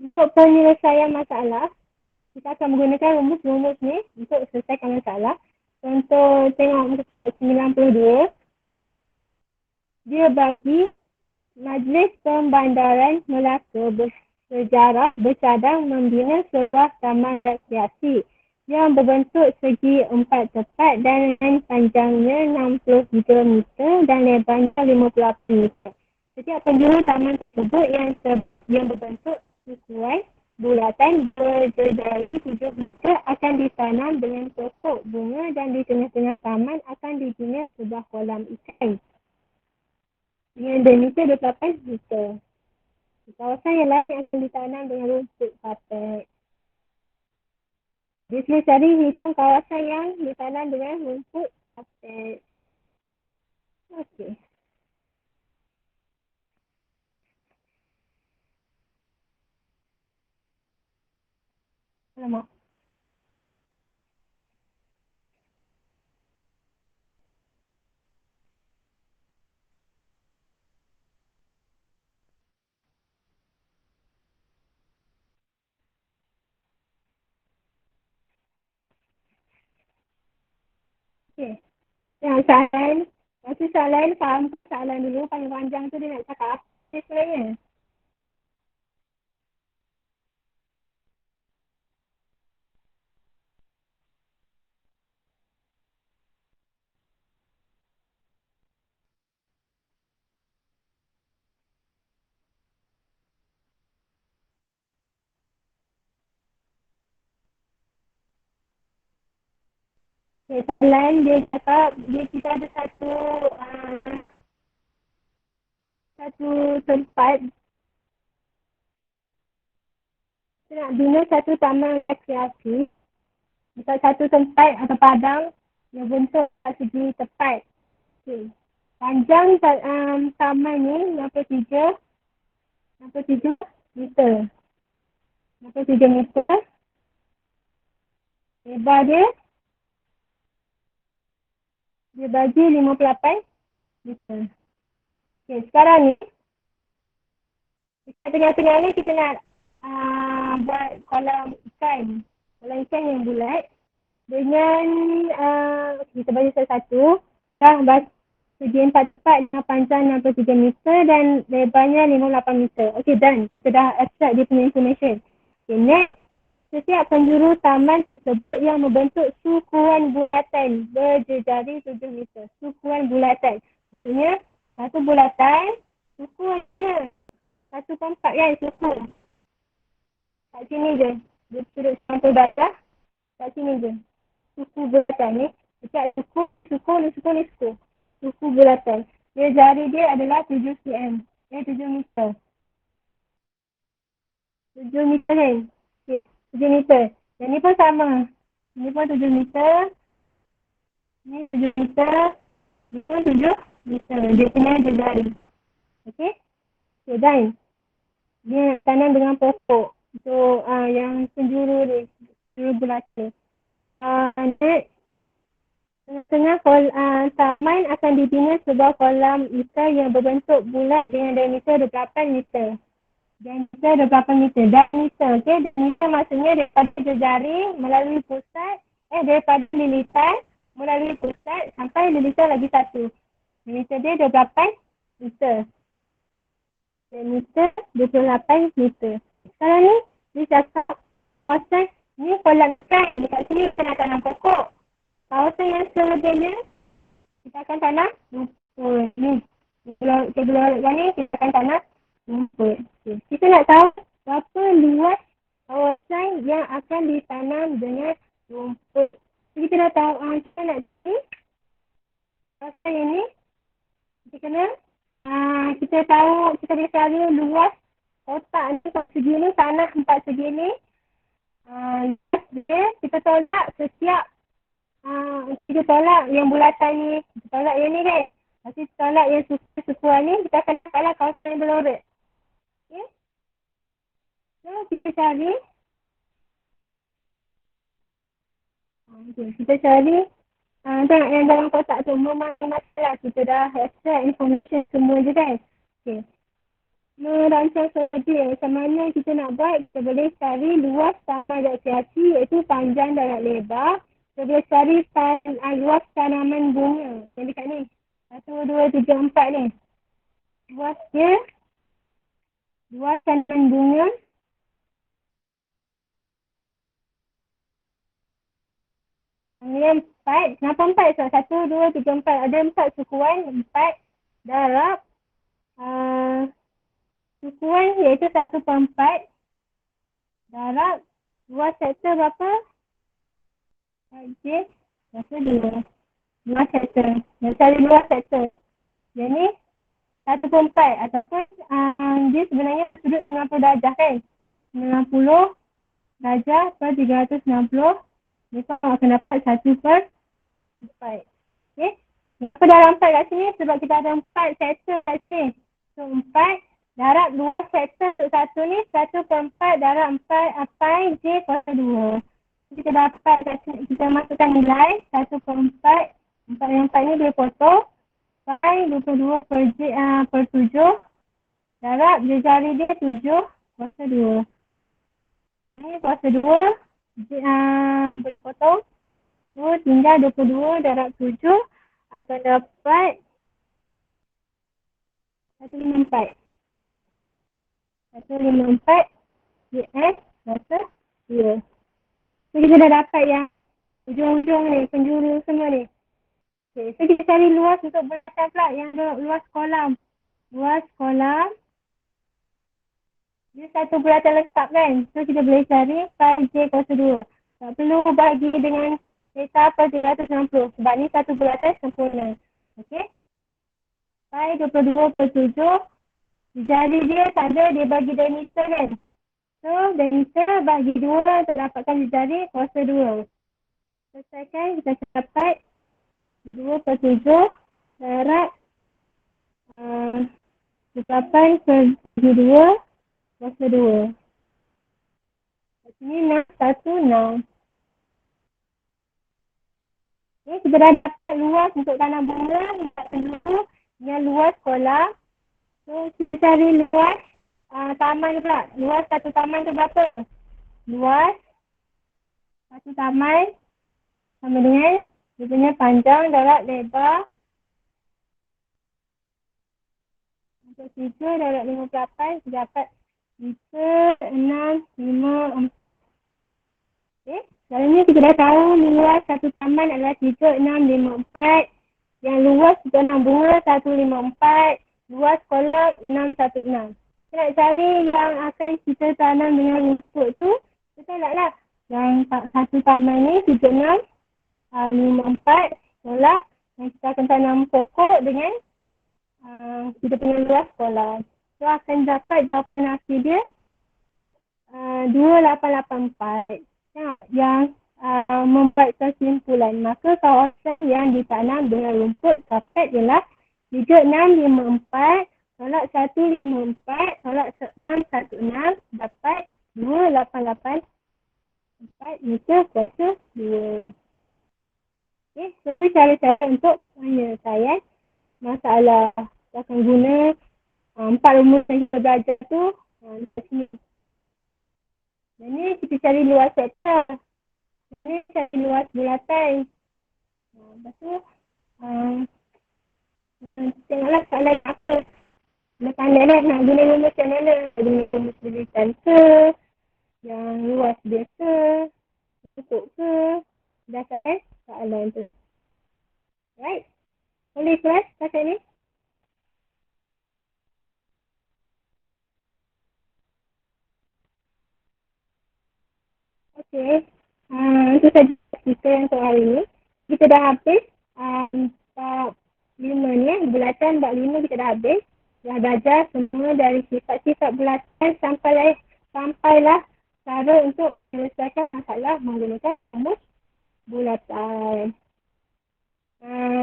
Untuk penyelesaian masalah, kita akan menggunakan rumus-rumus ni untuk selesaikan masalah. Contoh tengok 92. Dia bagi Majlis Pembandaran Melaka Bersejarah bercadang membina sebuah taman rekreasi yang berbentuk segi 4 tepat dan panjangnya 63 meter dan lebarnya 58 meter. Setiap penjuru taman tersebut yang berbentuk sesuai bulatan berjejari 7 meter akan ditanam dengan pokok bunga dan di tengah-tengah taman akan dibina sebuah kolam ikan dengan diameter 28 meter. Di kawasan yang lain akan ditanam dengan rumput kapet. Dia sila cari hitung kawasan yang ditanam dengan rumput kapet. Okey. Alamak. Okey. Yang soalan, masa soalan faham soalan dulu panjang-panjang tu dia nak cakap apa sebenarnya? Okay, soalan dia cakap kita ada satu tempat. Kita nak bina satu taman rekreasi dekat satu tempat atau padang yang bentuk segi tepat. Okay. Panjang taman ni 63 meter. 63 meter. Lebar dia Dia bagi 58 meter. Okay, sekarang ni, kita tengah-tengah ni kita nak buat kolam ikan. Kolam ikan yang bulat. Dengan, kita bagi satu-satu. Dah segi 4 tepat dengan panjang 63 meter dan lebarnya 58 meter. Okay, done. Kita dah extract dia punya information. Okay, next. Setiap penjuru taman tersebut yang membentuk sukuan bulatan berjejari 7 meter. Sukuan bulatan. Maksudnya, satu bulatan, sukuannya. Satu tempat kan, suku. Kat sini je. Dia sudut 90 darjah. Kat sini je. Suku bulatan ni. Setiap suku ni suku. Suku bulatan. Dia jari dia adalah 7 cm. 7 meter. 7 meter kan? Okay. 7 meter. Yang ni pun sama. Ni pun 7 meter. Ni 7 meter. Ni pun 7 meter. Dia punya jari. Okay? Okay, done. Dia tanam dengan pokok. So, yang penjuru ni. Penjuru bulatan. Next. Tengah taman akan dibina sebuah kolam ikan yang berbentuk bulat dengan diameter 28 meter. Diameter 28 meter. Diameter, okay? Diameter maksudnya daripada jari melalui pusat, daripada lilitan melalui pusat sampai lilitan lagi satu. Diameter dia 28 meter. Diameter 28 meter. Sekarang ni, dia cakap kawasan ni kolam ikan. Dekat sini kita nak tanam pokok. Kawasan yang sebagainya, kita akan tanam rumput. Ni, sebelum ni kita akan tanam rumput. Okay. Kita nak tahu berapa luas kawasan yang akan ditanam dengan rumput. Jadi kita dah tahu, kita nak cari kawasan yang ni. Kita kena, kita tahu, kita boleh cari luas kotak ni, segi ni, tanah 4 segi ni. Kita tolak setiap kita tolak yang bulatan ni, kita tolak yang ni kan. Lepas kita tolak yang suku-sukuan ni, kita akan dapatlah kawasan yang berlorot. Okay. So, kita cari. Okay. Kita cari. Tengok yang dalam kotak tu, masalah. Kita dah extract information semua je kan. Okay. Merancang strategi macam mana kita nak buat, kita boleh cari luas taman rekreasi iaitu panjang dan lebar. Kita boleh cari luas tanaman bunga yang dekat ni. 1, 2, 3, 4 ni. Luas dia. Luas tanaman bunga. Yang 4. Kenapa 4? So, 1, 2, 3, 4. Ada 4 sukuan. 4 darab. Sukuan iaitu 1/4 darab luas sektor berapa? Okey, berapa 2? Luas sektor. Nak cari luas sektor. Yang ni 1/4 ataupun dia sebenarnya sudut 90 darjah kan? 90 darjah per 360. Mereka akan dapat 1/4. Okey. Kenapa darab 4 kat sini? Sebab kita ada 4 sektor kat sini. So 4 darab luas sektor untuk satu ni 1/4 darab 4 apa J kuasa 2. Kita dapat kat sini, kita masukkan nilai 1/4. 4 yang 4 ni boleh potong. Pi 22 per 7 darab jari dia 7 kuasa 2. Ni kuasa 2 boleh potong. So tinggal 22 darab 7 akan dapat 154. 154 GS kuasa 2. So kita dah dapat yang ujung-ujung ni, penjuru semua ni. Okay, so kita cari luas untuk bulatan pula, yang luas kolam. Luas kolam. Dia satu bulatan lengkap kan. So kita boleh cari pi J kuasa 2. Tak perlu bagi dengan data per 360 sebab ni satu bulatan sempurna. Okay. Pi 22 per 7. Jari dia tak ada, dia bagi diameter kan. So, diameter bagi 2 untuk dapatkan jari kuasa 2. Selesaikan, kita dapat 2 per 7 darab 8 per 2 kuasa 2. Kat sini 6, 1, 6. Okay, kita dah dapat luas untuk tanam bunga. Yang kedua, yang luas sekolah. So, kita cari luas taman pula. Luas satu taman tu berapa? Luas satu taman sama dengan dia punya panjang, darat, lebar. Untuk 3, darat 58, kita dapat 3, 6, 5, 4. Okay. Selalunya kita dah tahu luas satu taman adalah 3, 6, 5, 4. Yang luas kita tanam bunga 154. Luas sekolah 616. Kita nak cari yang akan kita tanam dengan rumput tu. Kita naklah yang satu taman ni 3, 6, 5, 4. Tolak yang kita akan tanam pokok dengan kita punya luas sekolah. So akan dapat jawapan akhir dia 2884. Yang membuat kesimpulan. Maka kawasan yang ditanam dengan rumput kapet ialah 3654 tolak 154 tolak 616 dapat 2884 meter kuasa 2. Okay, so cara-cara untuk penyelesaian masalah. Kita akan guna 4 rumus yang kita belajar tu dekat sini. Dan ni kita cari luas sektor. Ini cari luas bulatan. Lepas tu, tengoklah soalan apa. Dah pandai lah nak guna rumus macam mana. Guna rumus bulatan ke, yang luas dia ke, cukup ke. Dah kan soalan tu. Right? Boleh kelas pasal ni? Okay. Itu saja kita yang untuk hari ni. Kita dah habis bab 5 ni. Bulatan bab 5 kita dah habis. Dah belajar semua dari sifat-sifat bulatan sampailah cara untuk menyelesaikan masalah menggunakan rumus bulatan.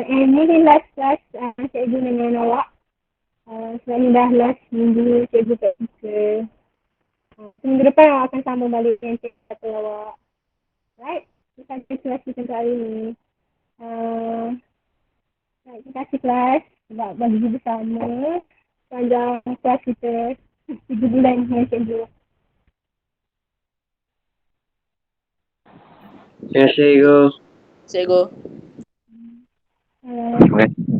Ini last class cikgu dengan awak. Sebab ni dah last minggu cikgu praktikal. Minggu depan awak akan sambung balik dengan cikgu kata awak. Right? Itu saja kelas kita untuk hari ni. Terima kasih kelas sebab bagi bersama sepanjang kelas kita 3 bulan dengan cikgu.
Terima kasih, Cikgu.
Cikgu.
Terima kasih.